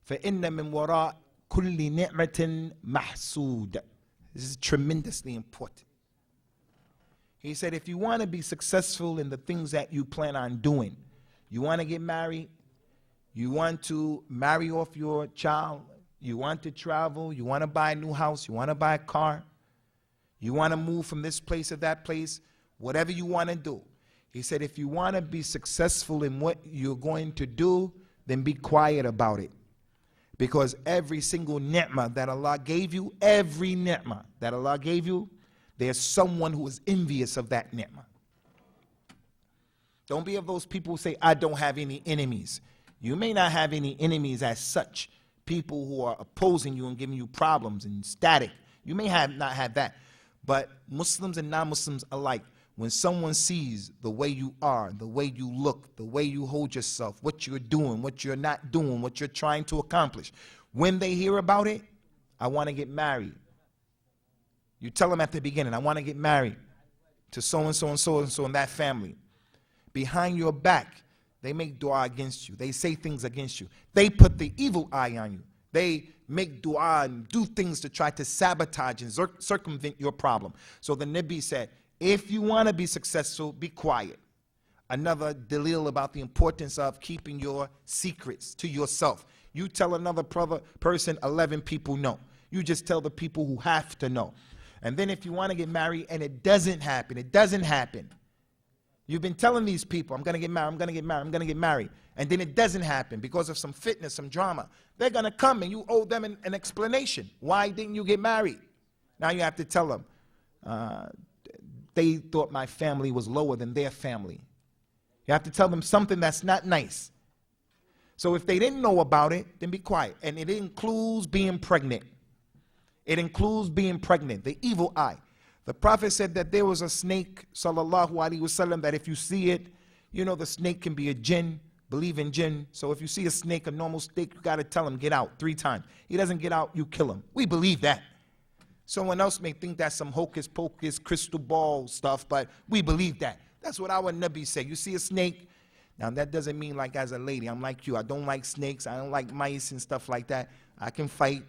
fa inna min wara kulli ni'matin mahsud. This is tremendously important. He said, if you want to be successful in the things that you plan on doing, you want to get married, you want to marry off your child, you want to travel, you want to buy a new house, you want to buy a car, you want to move from this place to that place, whatever you want to do. He said, if you want to be successful in what you're going to do, then be quiet about it. Because every single ni'mah that Allah gave you, every ni'mah that Allah gave you, there's someone who is envious of that ni'mah. Don't be of those people who say, I don't have any enemies. You may not have any enemies as such, people who are opposing you and giving you problems and static. You may not have that. But Muslims and non-Muslims alike, when someone sees the way you are, the way you look, the way you hold yourself, what you're doing, what you're not doing, what you're trying to accomplish, when they hear about it, I want to get married. You tell them at the beginning, I want to get married to so-and-so and so-and-so in that family. Behind your back, they make dua against you. They say things against you. They put the evil eye on you. They make dua and do things to try to sabotage and circumvent your problem. So the Nabi said, if you want to be successful, be quiet. Another dalil about the importance of keeping your secrets to yourself. You tell another person, 11 people know. You just tell the people who have to know. And then if you want to get married and it doesn't happen, it doesn't happen. You've been telling these people, I'm going to get married, I'm going to get married, I'm going to get married. And then it doesn't happen because of some fitness, some drama. They're going to come and you owe them an explanation. Why didn't you get married? Now you have to tell them, they thought my family was lower than their family. You have to tell them something that's not nice. So if they didn't know about it, then be quiet. And it includes being pregnant. It includes being pregnant, the evil eye. The Prophet said that there was a snake, sallallahu alaihi wasallam, that if you see it, you know the snake can be a jinn, believe in jinn. So if you see a snake, a normal snake, you got to tell him, get out 3 times. He doesn't get out, you kill him. We believe that. Someone else may think that's some hocus pocus, crystal ball stuff, but we believe that. That's what our Nabi said. You see a snake? Now that doesn't mean like as a lady, I'm like you. I don't like snakes. I don't like mice and stuff like that. I can fight.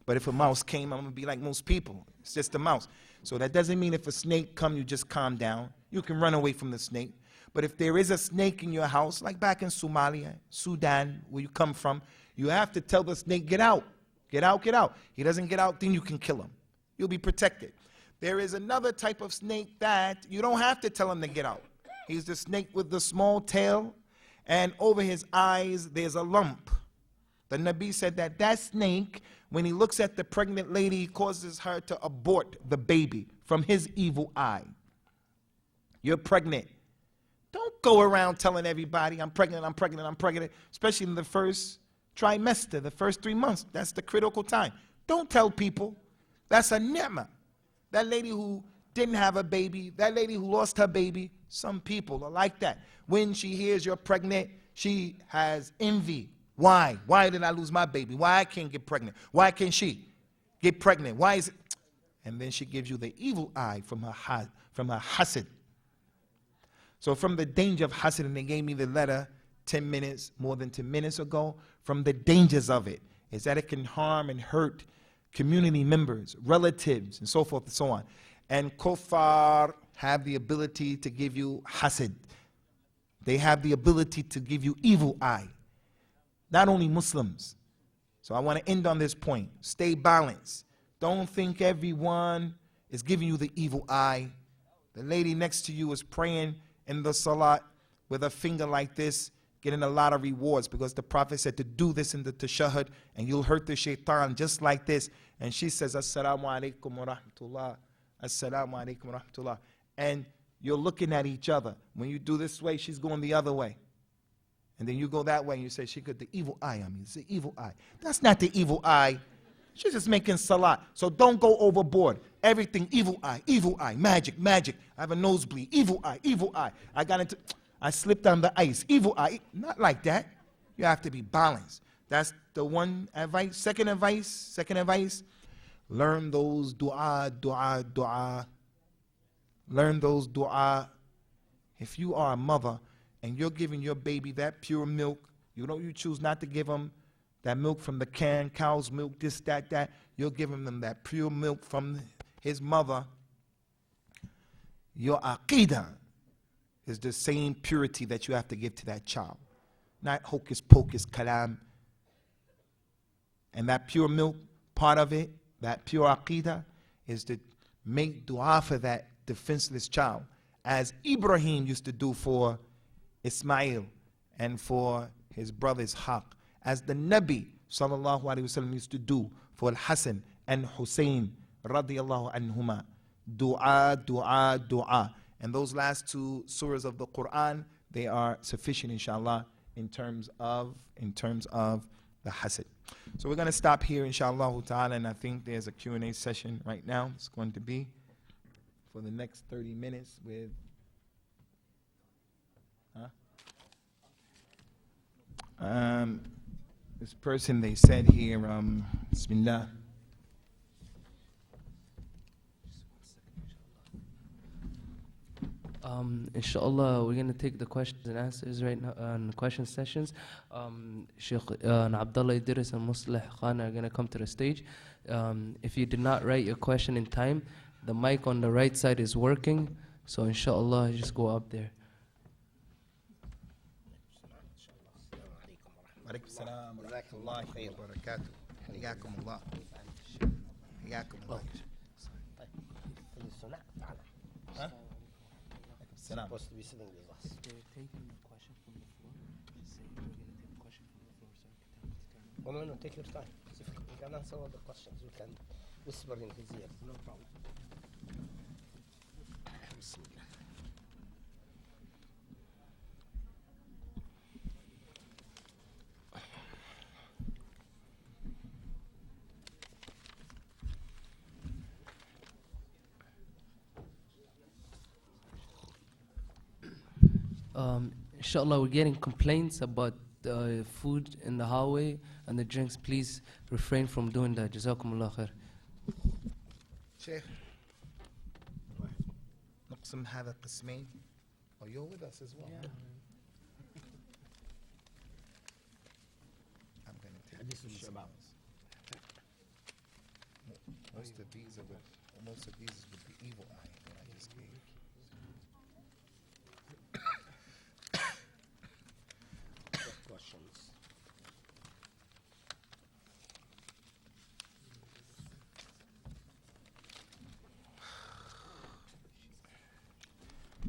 But if a mouse came, I'm going to be like most people. It's just a mouse. So that doesn't mean if a snake comes, you just calm down. You can run away from the snake. But if there is a snake in your house, like back in Somalia, Sudan, where you come from, you have to tell the snake, get out. Get out, get out. He doesn't get out, then you can kill him. You'll be protected. There is another type of snake that you don't have to tell him to get out. He's the snake with the small tail, and over his eyes, there's a lump. The Nabi said that that snake, when he looks at the pregnant lady, he causes her to abort the baby from his evil eye. You're pregnant. Don't go around telling everybody, I'm pregnant, I'm pregnant, I'm pregnant, especially in the first trimester, the first 3 months. That's the critical time. Don't tell people. That's a ni'mah. That lady who didn't have a baby, that lady who lost her baby, some people are like that. When she hears you're pregnant, she has envy. Why? Why did I lose my baby? Why I can't get pregnant? Why can't she get pregnant? Why is it? and then she gives you the evil eye from her hasad. So from the danger of hasad, and they gave me the letter 10 minutes, more than 10 minutes ago, from the dangers of it, is that it can harm and hurt community members, relatives, and so forth and so on. And kuffar have the ability to give you hasad. They have the ability to give you evil eye. Not only Muslims. So I want to end on this point. Stay balanced. Don't think everyone is giving you the evil eye. The lady next to you is praying in the salat with a finger like this, getting a lot of rewards, because the Prophet said to do this in the tashahhud and you'll hurt the shaitan just like this. And she says, Assalamu alaikum wa rahmatullah. Assalamu alaikum wa rahmatullah. And you're looking at each other. When you do this way, she's going the other way. And then you go that way and you say, she got the evil eye on me. It's the evil eye. That's not the evil eye. She's just making salat. So don't go overboard. Everything evil eye, magic, magic. I have a nosebleed, evil eye, evil eye. I slipped on the ice, evil eye. Not like that. You have to be balanced. That's the one advice. Second advice, learn those dua. Learn those dua. If you are a mother and you're giving your baby that pure milk, you choose not to give them that milk from the can, cow's milk, this, that. You're giving them that pure milk from his mother. Your aqidah is the same purity that you have to give to that child. Not hocus pocus kalam. And that pure milk, part of it, that pure aqidah, is to make dua for that defenseless child, as Ibrahim used to do for Ismail and for his brothers Haq, as the Nabi sallallahu alaihi wasallam used to do for Al-Hasan and Hussein radiyallahu anhuma. Dua, dua, dua. And those last two surahs of the Qur'an, they are sufficient, inshallah, in terms of the hasad. So we're going to stop here, inshallah ta'ala, and I think there's a Q&A session right now. It's going to be for the next 30 minutes with this person. They said here, Bismillah. Inshallah, we're going to take the questions and answers right now on question sessions. Sheikh Abdullah Idris and Musleh Khan are going to come to the stage. If you did not write your question in time, the mic on the right side is working, so inshallah, just go up there. Supposed to be sitting with us. They're taking the question from the floor. Just say we're going to take the question from the floor so I can No, take your time. If we can answer all the questions, we can whisper in his ear. No problem. Inshallah, we're getting complaints about food in the hallway and the drinks. Please refrain from doing that. Jazakumullah khair. Sheikh, نقسم هذا قسمين. Oh, you're with us as well. Yeah. I'm going to take these ones. Most of these is with the evil eye that I just gave. Questions.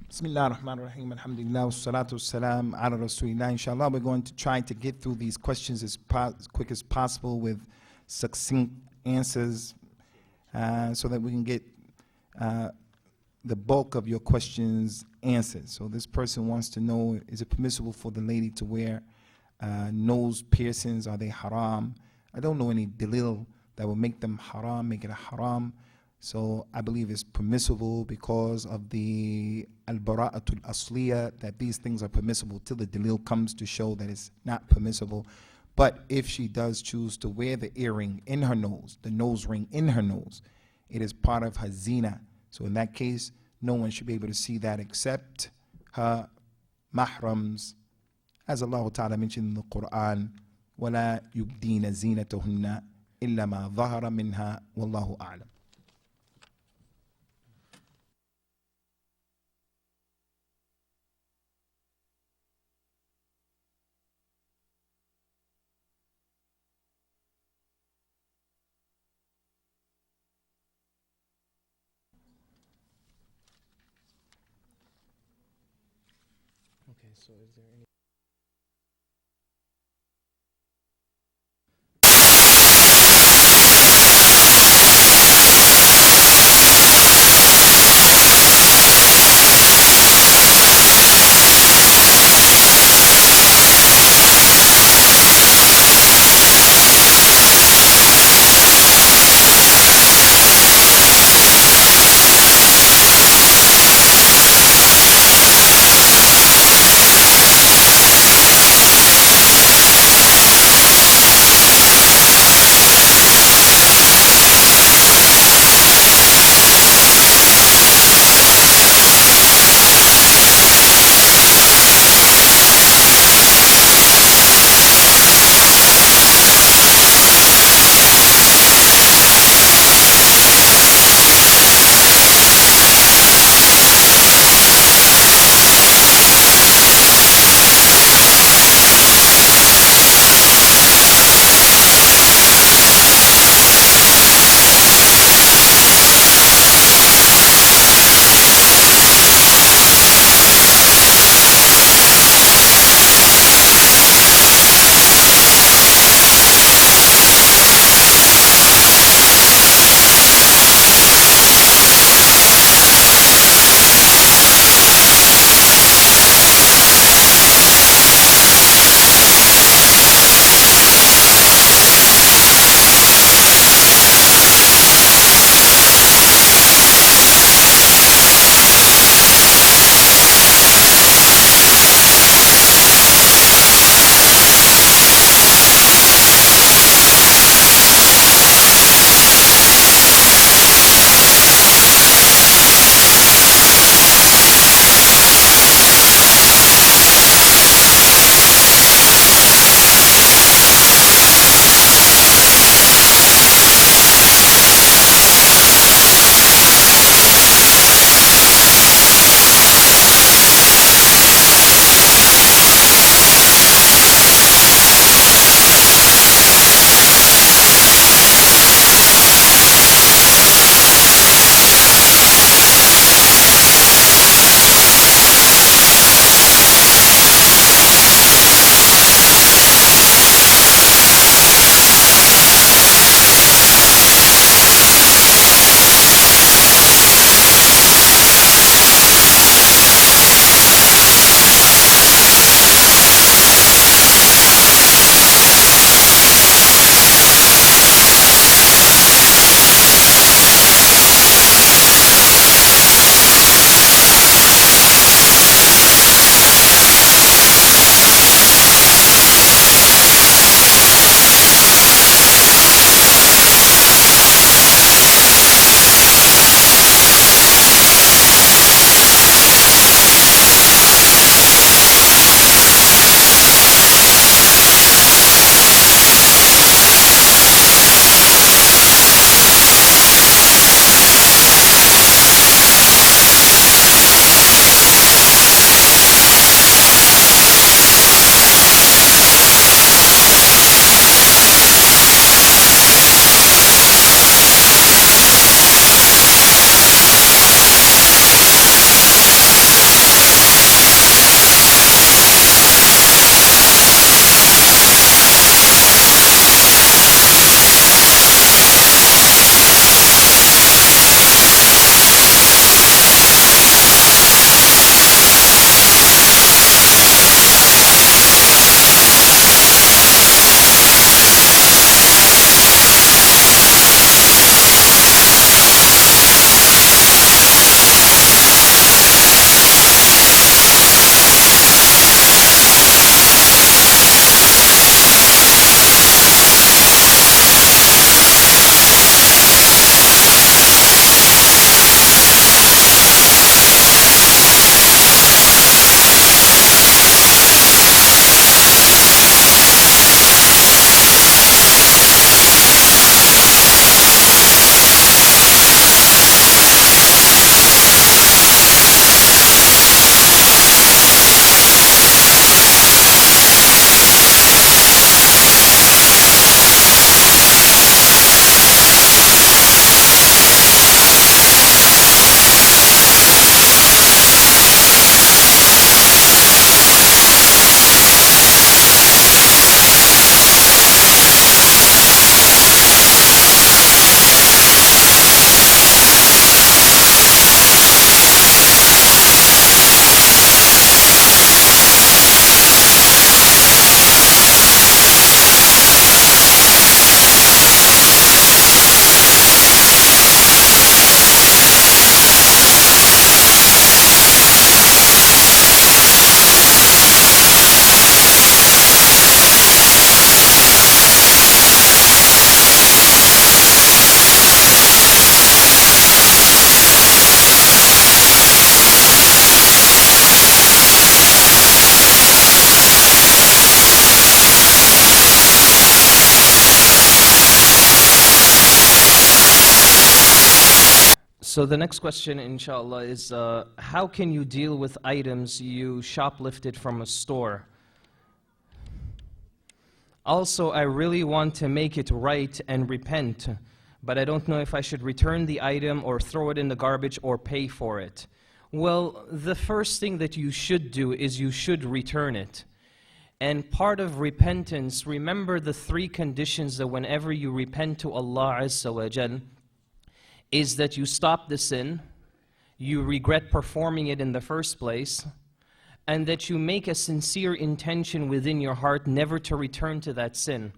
Bismillah ar-Rahman ar-Rahim, alhamdulillah, wassalatu wassalam ala rasulillah. Inshallah, we're going to try to get through these questions as quick as possible with succinct answers so that we can get the bulk of your questions answered. So this person wants to know, is it permissible for the lady to wear nose piercings? Are they haram? I don't know any dalil that will make them haram, make it a haram. So I believe it's permissible because of the al-bara'atul asliya, that these things are permissible till the dalil comes to show that it's not permissible. But if she does choose to wear the earring in her nose, the nose ring in her nose, It is part of her zina. So in that case, no one should be able to see that except her mahrams. As Allah Ta'ala mentioned in the Qur'an, وَلَا يُبْدِينَ زِينَتُهُنَّ إِلَّا مَا ظَهَرَ مِنْهَا وَاللَّهُ أَعْلَمُ. Okay, so is there any? So the next question, inshallah, is how can you deal with items you shoplifted from a store? Also, I really want to make it right and repent, but I don't know if I should return the item or throw it in the garbage or pay for it. Well, the first thing that you should do is you should return it. And part of repentance, remember the three conditions that whenever you repent to Allah Azza wa Jal, is that you stop the sin, you regret performing it in the first place, and that you make a sincere intention within your heart never to return to that sin.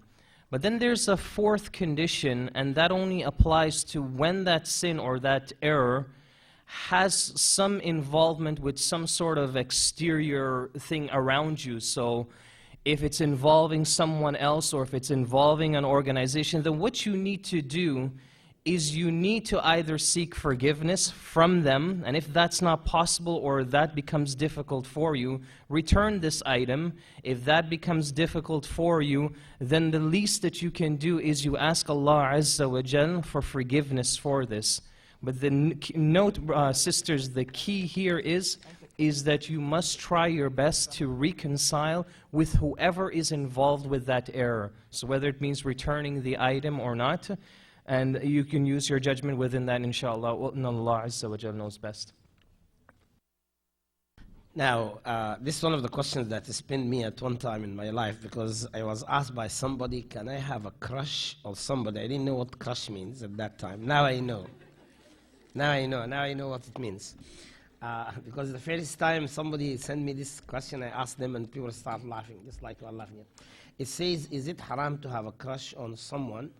But then there's a fourth condition, and that only applies to when that sin or that error has some involvement with some sort of exterior thing around you. So if it's involving someone else or if it's involving an organization, then what you need to do is you need to either seek forgiveness from them, and if that's not possible or that becomes difficult for you, return this item. If that becomes difficult for you, then the least that you can do is you ask Allah Azza wa Jal for forgiveness for this. But note, sisters, the key here is that you must try your best to reconcile with whoever is involved with that error. So whether it means returning the item or not, and you can use your judgment within that, inshallah. Allah Azza wa Jal knows best. Now, this is one of the questions that has pinned me at one time in my life, because I was asked by somebody, can I have a crush on somebody? I didn't know what crush means at that time. Now I know. Now I know what it means. Because the first time somebody sent me this question, I asked them and people start laughing, just like you are laughing. It says, is it haram to have a crush on someone?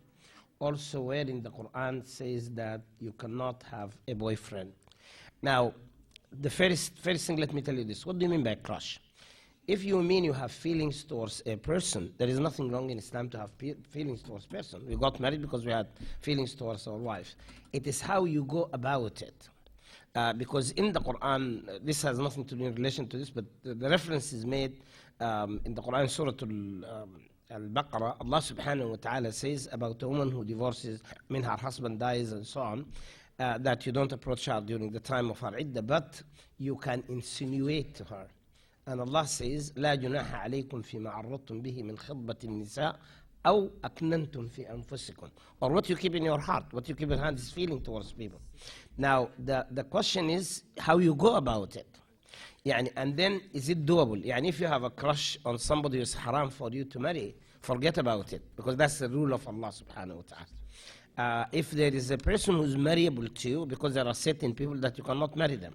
Also, where in the Qur'an says that you cannot have a boyfriend. Now, the first thing, let me tell you this. What do you mean by crush? If you mean you have feelings towards a person, there is nothing wrong in Islam to have feelings towards a person. We got married because we had feelings towards our wife. It is how you go about it. Because in the Qur'an, this has nothing to do in relation to this, but the reference is made in the Qur'an, Surah Al-Baqarah. Allah subhanahu wa ta'ala says about a woman who divorces, her husband dies and so on, that you don't approach her during the time of her iddah, but you can insinuate to her. And Allah says, لا جناح عليكم فيما عرضتم به من خطبة النساء أو أكننتم في أنفسكم. Or what you keep in your heart, what you keep in hand is feeling towards people. Now, the question is how you go about it. And then, is it doable? If you have a crush on somebody who's haram for you to marry, forget about it, because that's the rule of Allah subhanahu wa ta'ala. If there is a person who's marriable to you, because there are certain people that you cannot marry them.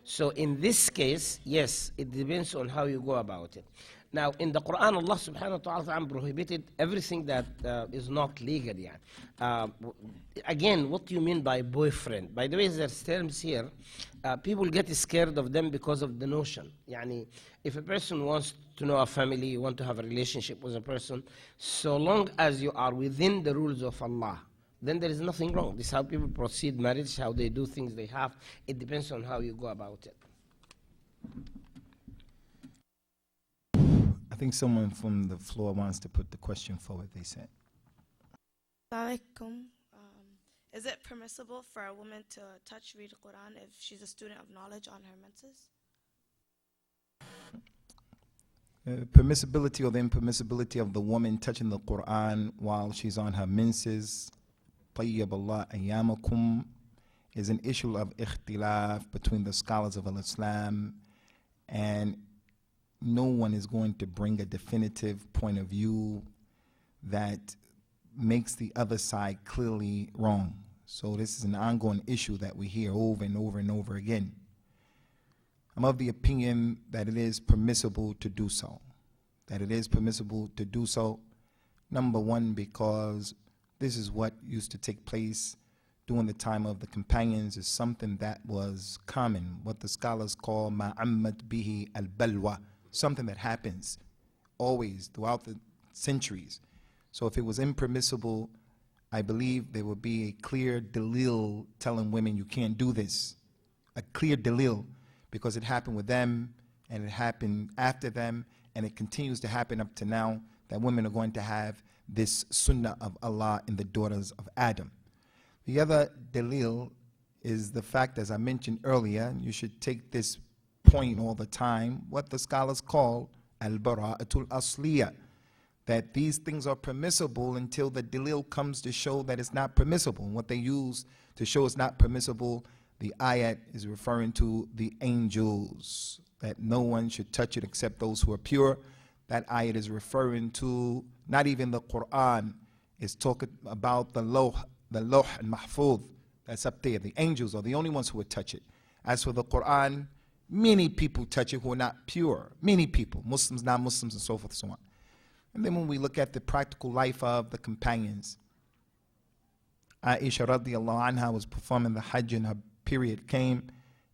So in this case, yes, it depends on how you go about it. Now, in the Qur'an, Allah subhanahu wa ta'ala prohibited everything that is not legal. Again, what do you mean by boyfriend? By the way, there's terms here. People get scared of them because of the notion. If a person wants to know a family, you want to have a relationship with a person, so long as you are within the rules of Allah, then there is nothing wrong. This is how people proceed marriage, how they do things they have. It depends on how you go about it. I think someone from the floor wants to put the question forward, they said. Assalamualaikum. Is it permissible for a woman to touch, read the Qur'an if she's a student of knowledge on her menses? Permissibility or the impermissibility of the woman touching the Qur'an while she's on her menses, طيب الله أيامكم, is an issue of ikhtilaf between the scholars of Islam, and no one is going to bring a definitive point of view that makes the other side clearly wrong. So this is an ongoing issue that we hear over and over and over again. I'm of the opinion that it is permissible to do so. Number one, because this is what used to take place during the time of the companions, is something that was common, what the scholars call ma'ammat bihi al-balwa, something that happens always throughout the centuries. So if it was impermissible, I believe there would be a clear dalil telling women you can't do this, a clear dalil, because it happened with them and it happened after them, and it continues to happen up to now, that women are going to have this sunnah of Allah in the daughters of Adam. The other dalil is the fact, as I mentioned earlier, you should take this point all the time, what the scholars call al-bara'atul asliya, that these things are permissible until the dalil comes to show that it's not permissible. And what they use to show it's not permissible, the ayat is referring to the angels, that no one should touch it except those who are pure. That ayat is referring to not even the Qur'an, it's talking about the lawh and mahfuz, that's up there. The angels are the only ones who would touch it. As for the Qur'an, many people touch it who are not pure. Many people, Muslims, non-Muslims, and so forth and so on. And then when we look at the practical life of the companions, Aisha radiallahu anha was performing the Hajj and her period came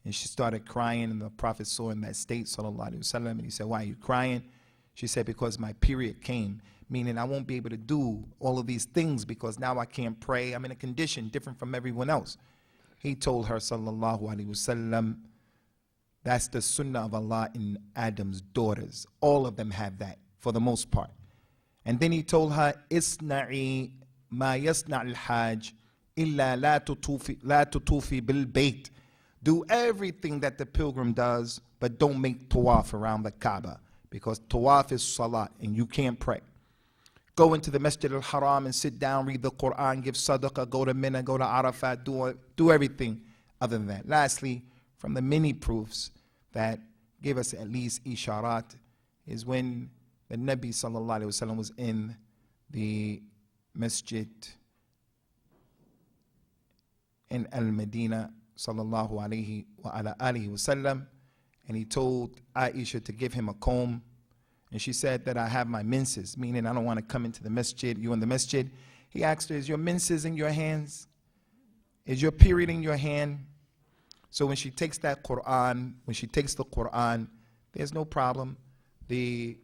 and she started crying, and the Prophet saw in that state, sallallahu alaihi wasallam, and he said, "Why are you crying?" She said, "Because my period came," meaning I won't be able to do all of these things because now I can't pray. I'm in a condition different from everyone else. He told her, sallallahu alaihi wasallam, that's the sunnah of Allah in Adam's daughters. All of them have that for the most part. And then he told her, "Isna'i ma yasna' al-hajj illa la tutufi bil bayt." Do everything that the pilgrim does, but don't make tawaf around the Kaaba, because tawaf is salat and you can't pray. Go into the Masjid al-Haram and sit down, read the Qur'an, give sadaqah, go to Mina, go to Arafat, do everything other than that. Lastly, from the many proofs that give us at least isharat is when the Nabi sallallahu alaihi wasallam was in the masjid in Al-Madinah sallallahu alaihi wa ala alihi wasallam, and he told Aisha to give him a comb, and she said that I have my menses, meaning I don't want to come into the masjid. You in the masjid? He asked her, is your menses in your hands? Is your period in your hand? So when she takes that Qur'an, when she takes the Qur'an, there's no problem. The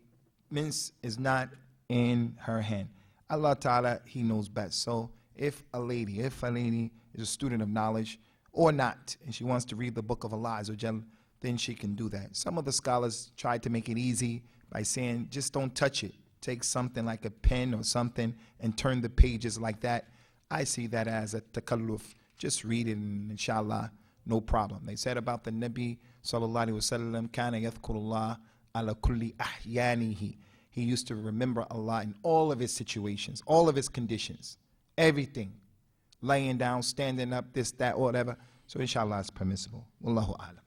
mens is not in her hand. Allah Ta'ala, He knows best. So if a lady is a student of knowledge or not, and she wants to read the book of Allah Azza wa Jal, then she can do that. Some of the scholars tried to make it easy by saying, just don't touch it. Take something like a pen or something and turn the pages like that. I see that as a takalluf. Just read it and inshallah, no problem. They said about the Nabi sallallahu alaihi wasallam, kana yadhkurullah ala kulli ahyanihi. He used to remember Allah in all of his situations, all of his conditions, everything. Laying down, standing up, this, that, whatever. So inshallah it's permissible. Wallahu a'lam.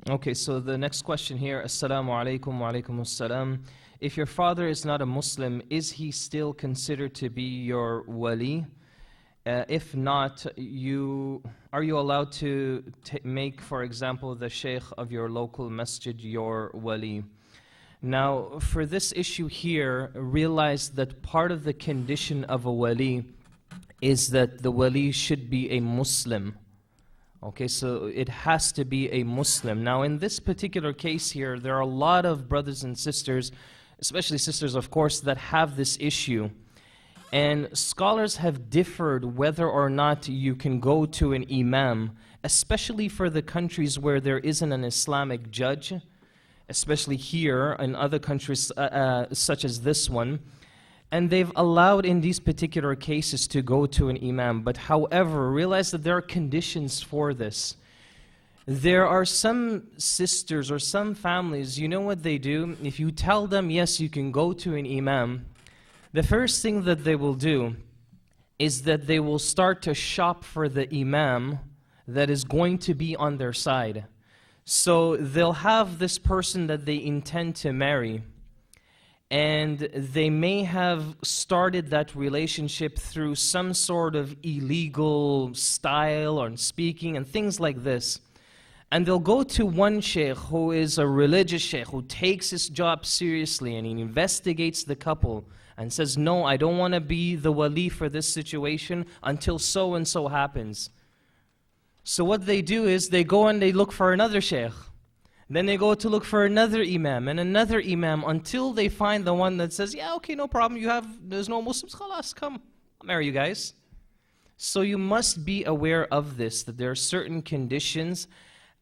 Okay, so the next question here, Assalamu alaikum wa alaikum assalam. If your father is not a Muslim, is he still considered to be your wali? If not, are you allowed to make, for example, the sheikh of your local masjid your wali? Now, for this issue here, realize that part of the condition of a wali is that the wali should be a Muslim. Okay, so it has to be a Muslim. Now, in this particular case here, there are a lot of brothers and sisters, especially sisters, of course, that have this issue. And scholars have differed whether or not you can go to an imam, especially for the countries where there isn't an Islamic judge, especially here in other countries such as this one. And they've allowed in these particular cases to go to an imam. But however, realize that there are conditions for this. There are some sisters or some families, you know what they do? If you tell them, yes, you can go to an imam, the first thing that they will do is that they will start to shop for the imam that is going to be on their side. So they'll have this person that they intend to marry, and they may have started that relationship through some sort of illegal style or speaking and things like this. And they'll go to one sheikh who is a religious sheikh who takes his job seriously, and he investigates the couple and says, no, I don't want to be the wali for this situation until so and so happens. So what they do is they go and they look for another sheikh. Then they go to look for another imam and another imam until they find the one that says, yeah, okay, no problem, there's no Muslims, khalas, come, I'll marry you guys. So you must be aware of this, that there are certain conditions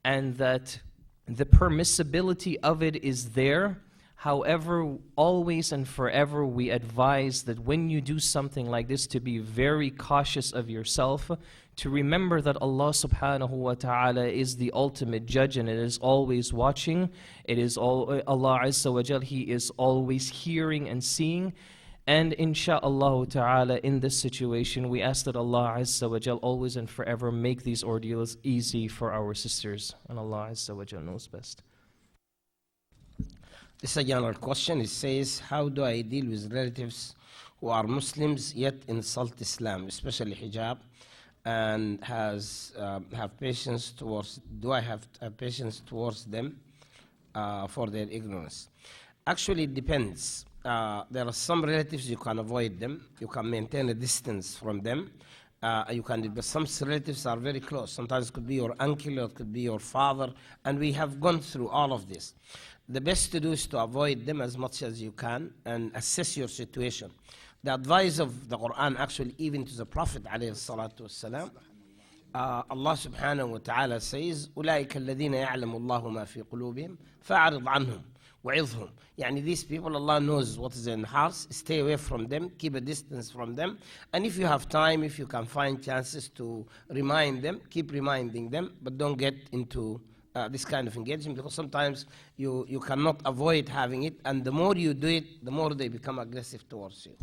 and that the permissibility of it is there. However, always and forever we advise that when you do something like this, to be very cautious of yourself, to remember that Allah subhanahu wa ta'ala is the ultimate judge and it is always watching. It is Allah Azza wa Jal, He is always hearing and seeing. And insha'Allah ta'ala, in this situation, we ask that Allah Azza wa Jal always and forever make these ordeals easy for our sisters. And Allah Azza wa Jal knows best. This is a general question. It says, how do I deal with relatives who are Muslims yet insult Islam, especially hijab, and have patience towards, do I have patience towards them for their ignorance? Actually, it depends. There are some relatives you can avoid them. You can maintain a distance from them. But some relatives are very close. Sometimes it could be your uncle or it could be your father, and we have gone through all of this. The best to do is to avoid them as much as you can and assess your situation. The advice of the Qur'an, actually, even to the Prophet ﷺ, Allah subhanahu wa ta'ala says, أُولَٰئِكَ الَّذِينَ يَعْلَمُ اللَّهُ مَا فِي قُلُوبِهِمْ فَأَعْرِضْ عَنْهُمْ وَعِظْهُمْ. Yani these people, Allah knows what is in hearts. Stay away from them, keep a distance from them. And if you have time, if you can find chances to remind them, keep reminding them, but don't get into this kind of engagement, because sometimes you cannot avoid having it, and the more you do it, the more they become aggressive towards you.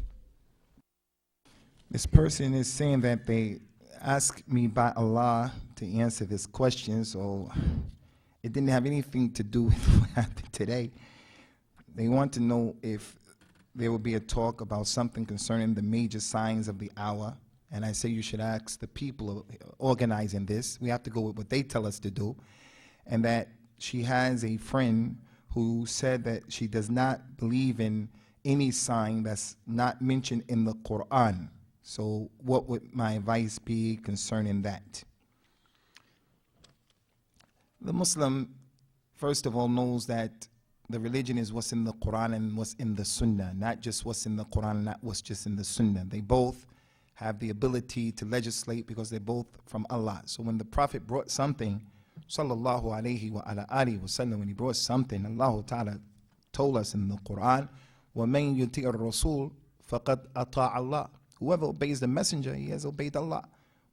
This person is saying that they asked me by Allah to answer this question, so it didn't have anything to do with what happened today. They want to know if there will be a talk about something concerning the major signs of the hour, and I say you should ask the people organizing this. We have to go with what they tell us to do. And that she has a friend who said that she does not believe in any sign that's not mentioned in the Qur'an. So what would my advice be concerning that? The Muslim, first of all, knows that the religion is what's in the Qur'an and what's in the Sunnah, not just what's in the Qur'an, not what's just in the Sunnah. They both have the ability to legislate because they're both from Allah. So when the Prophet brought something, sallallahu alayhi wa ala alihi wa sallam, when he brought something, Allah Ta'ala told us in the Qur'an, وَمَن يُطِيعِ الرَّسُولِ فَقَدْ أَطَاعَ اللَّهِ. Whoever obeys the messenger, he has obeyed Allah.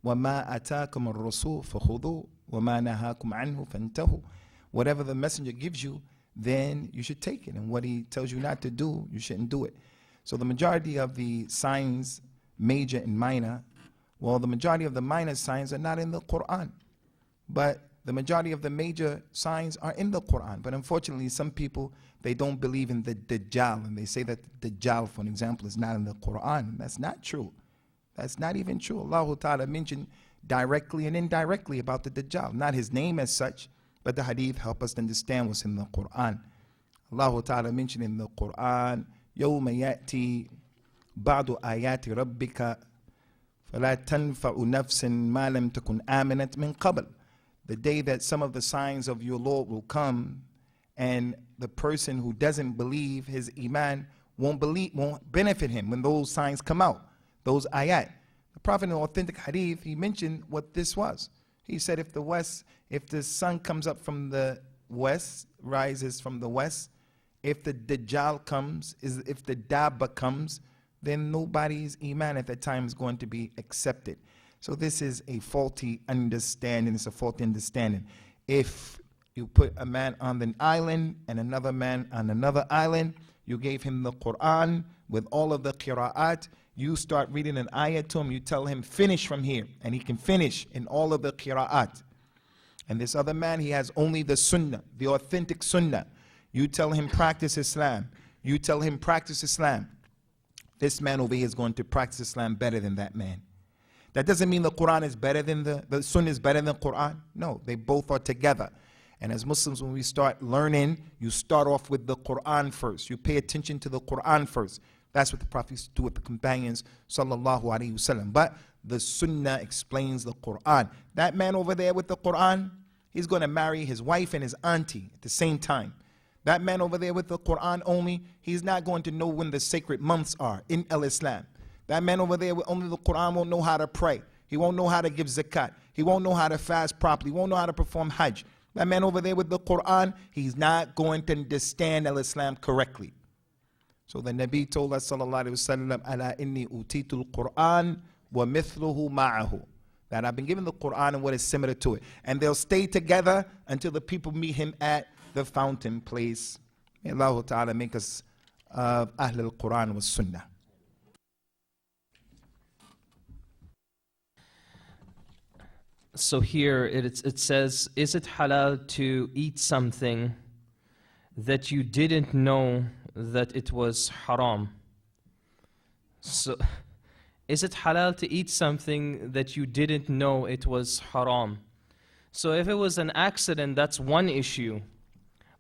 وَمَا أَتَاكُمُ الرَّسُولُ فَخُذُوهُ وَمَا نَهَاكُمْ عَنْهُ فَانْتَهُوا. Whatever the messenger gives you, then you should take it. And what he tells you not to do, you shouldn't do it. So the majority of the signs, major and minor, well, the majority of the minor signs are not in the Qur'an. But the majority of the major signs are in the Qur'an. But unfortunately, some people, they don't believe in the Dajjal. And they say that the Dajjal, for example, is not in the Qur'an. That's not true. That's not even true. Allah Ta'ala mentioned directly and indirectly about the Dajjal. Not his name as such, but the hadith help us to understand what's in the Qur'an. Allah Ta'ala mentioned in the Qur'an, يَوْمَ يَأْتِي بَعْضُ آيَاتِ رَبِّكَ فَلَا تَنْفَعُ نَفْسٍ مَا لَمْ تَكُنْ آمَنَتْ مِنْ قَبْلِ. The day that some of the signs of your Lord will come, and the person who doesn't believe, his iman won't benefit him when those signs come out, those ayat. The Prophet in the authentic hadith, he mentioned what this was. He said if the sun comes up from the west, rises from the west, if the Dajjal comes, if the Dabba comes, then nobody's iman at that time is going to be accepted. So this is a faulty understanding. It's a faulty understanding. If you put a man on an island and another man on another island, you gave him the Qur'an with all of the qira'at, you start reading an ayah to him, you tell him finish from here, and he can finish in all of the qira'at. And this other man, he has only the sunnah, the authentic sunnah. You tell him practice Islam. You tell him practice Islam. This man over here is going to practice Islam better than that man. That doesn't mean the Qur'an is better than the Sunnah is better than the Qur'an. No, they both are together. And as Muslims, when we start learning, you start off with the Qur'an first. You pay attention to the Qur'an first. That's what the Prophet used to do with the companions, sallallahu alaihi wasallam. But the Sunnah explains the Qur'an. That man over there with the Qur'an, he's going to marry his wife and his auntie at the same time. That man over there with the Qur'an only, he's not going to know when the sacred months are in Islam. That man over there with only the Qur'an won't know how to pray. He won't know how to give zakat. He won't know how to fast properly. He won't know how to perform hajj. That man over there with the Qur'an, he's not going to understand al-Islam correctly. So the Nabi told us, sallallahu alayhi wa sallam, ala inni utitul Qur'an wa mithluhu ma'ahu. That I've been given the Qur'an and what is similar to it. And they'll stay together until the people meet him at the fountain place. May Allah Ta'ala make us Ahl al-Qur'an wa Sunnah. So here it says, is it halal to eat something that you didn't know that it was haram? So, is it halal to eat something that you didn't know it was haram? So if it was an accident, that's one issue.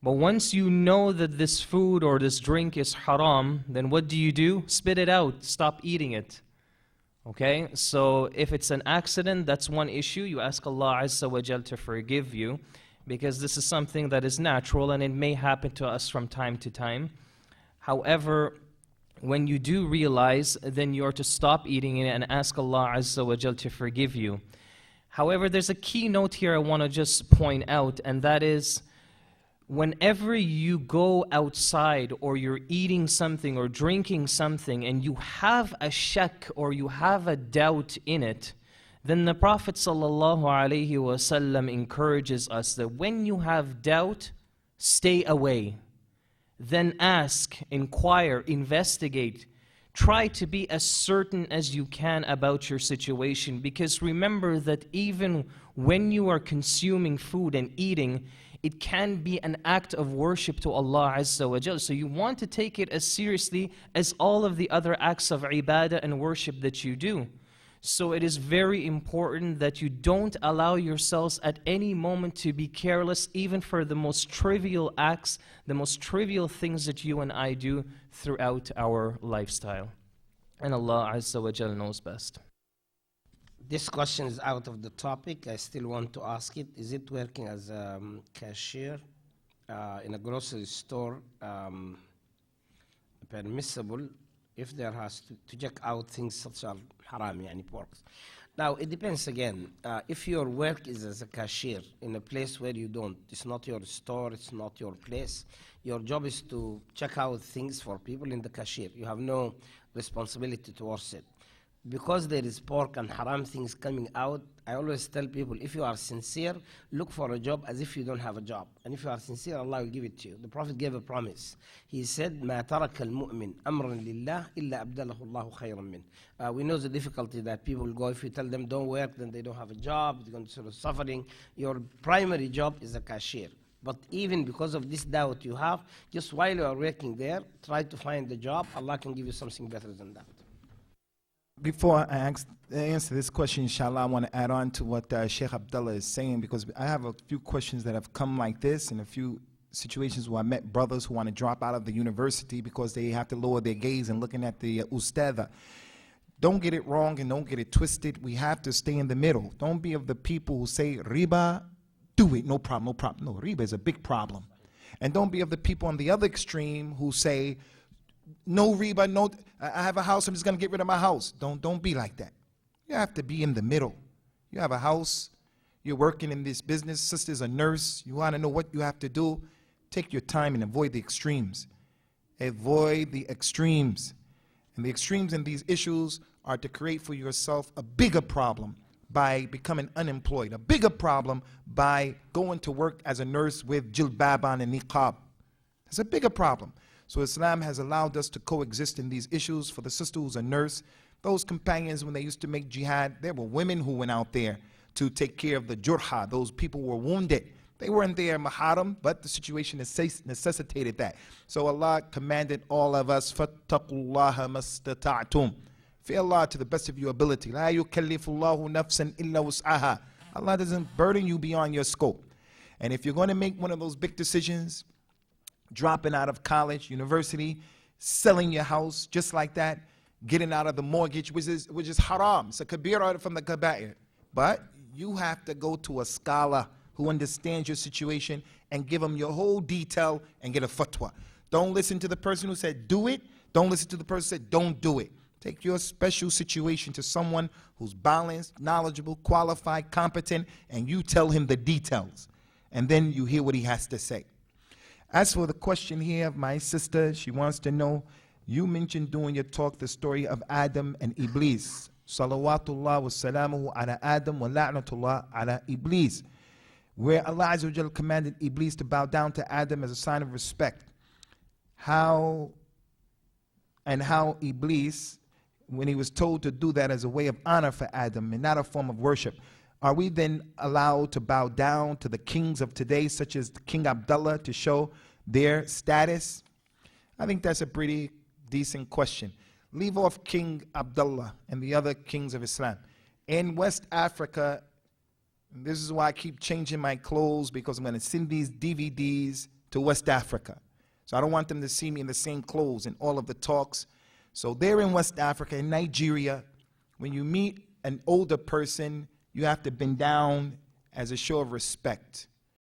But once you know that this food or this drink is haram, then what do? Spit it out, stop eating it. Okay, so if it's an accident, that's one issue. You ask Allah Azza wa Jal to forgive you, because this is something that is natural and it may happen to us from time to time. However, when you do realize, then you are to stop eating it and ask Allah Azza wa Jal to forgive you. However, there's a key note here I want to just point out, and that is, whenever you go outside or you're eating something or drinking something and you have a shak or you have a doubt in it, then the Prophet ﷺ encourages us that when you have doubt, stay away. Then ask, inquire, investigate. Try to be as certain as you can about your situation, because remember that even when you are consuming food and eating, it can be an act of worship to Allah Azza wa Jal. So you want to take it as seriously as all of the other acts of ibadah and worship that you do. So it is very important that you don't allow yourselves at any moment to be careless, even for the most trivial acts, the most trivial things that you and I do throughout our lifestyle. And Allah Azza wa Jal knows best. This question is out of the topic. I still want to ask it. Is it working as a cashier in a grocery store permissible if there has to check out things such as haram, yani pork? Now, it depends again. If your work is as a cashier in a place where you don't, it's not your store, it's not your place, your job is to check out things for people in the cashier. You have no responsibility towards it. Because there is pork and haram things coming out, I always tell people, if you are sincere, look for a job as if you don't have a job. And if you are sincere, Allah will give it to you. The Prophet gave a promise. He said, مَا تَرَكَ الْمُؤْمِنِ أَمْرًا لِلَّهِ إِلَّا أَبْدَلَهُ اللَّهُ خَيْرًا مِنْ. We know the difficulty that people go. If you tell them don't work, then they don't have a job, they're going to sort of suffering. Your primary job is a cashier. But even because of this doubt you have, just while you are working there, try to find the job. Allah can give you something better than that. Before I answer this question, inshallah, I want to add on to what Sheikh Abdullah is saying, because I have a few questions that have come like this, and a few situations where I met brothers who want to drop out of the university because they have to lower their gaze and looking at the ustadha. Don't get it wrong and don't get it twisted. We have to stay in the middle. Don't be of the people who say, riba, do it, no problem, no problem. No, riba is a big problem. And don't be of the people on the other extreme who say, no riba, no, I have a house, I'm just going to get rid of my house. Don't be like that. You have to be in the middle. You have a house, you're working in this business, sister's a nurse, you want to know what you have to do, take your time and avoid the extremes. Avoid the extremes. And the extremes in these issues are to create for yourself a bigger problem by becoming unemployed, a bigger problem by going to work as a nurse with jilbab on and niqab. It's a bigger problem. So Islam has allowed us to coexist in these issues. For the sister who's a nurse, those companions, when they used to make jihad, there were women who went out there to take care of the jurha. Those people were wounded. They weren't there maharam, but the situation necessitated that. So Allah commanded all of us, فَاتَّقُوا اللَّهَ مَسْتَطَعْتُمْ. Fear Allah to the best of your ability. لَا يُكَلِّفُ اللَّهُ نَفْسًا إِلَّا وُسْعَهَا. Allah doesn't burden you beyond your scope. And if you're going to make one of those big decisions, dropping out of college, university, selling your house just like that, getting out of the mortgage, which is haram. It's a kabira from the kaba'ir. But you have to go to a scholar who understands your situation and give them your whole detail and get a fatwa. Don't listen to the person who said do it. Don't listen to the person who said don't do it. Take your special situation to someone who's balanced, knowledgeable, qualified, competent, and you tell him the details. and then you hear what he has to say. As for the question here of my sister, she wants to know, you mentioned during your talk the story of Adam and Iblis. Salawatullah wa salamuhu ala Adam wa la'natullah ala Iblis, where Allah Azza wa Jal commanded Iblis to bow down to Adam as a sign of respect. How Iblis, when he was told to do that as a way of honor for Adam and not a form of worship, are we then allowed to bow down to the kings of today, such as King Abdullah, to show their status? I think that's a pretty decent question. Leave off King Abdullah and the other kings of Islam. In West Africa, this is why I keep changing my clothes, because I'm going to send these DVDs to West Africa. So I don't want them to see me in the same clothes in all of the talks. So there in West Africa, in Nigeria, when you meet an older person, you have to bend down as a show of respect.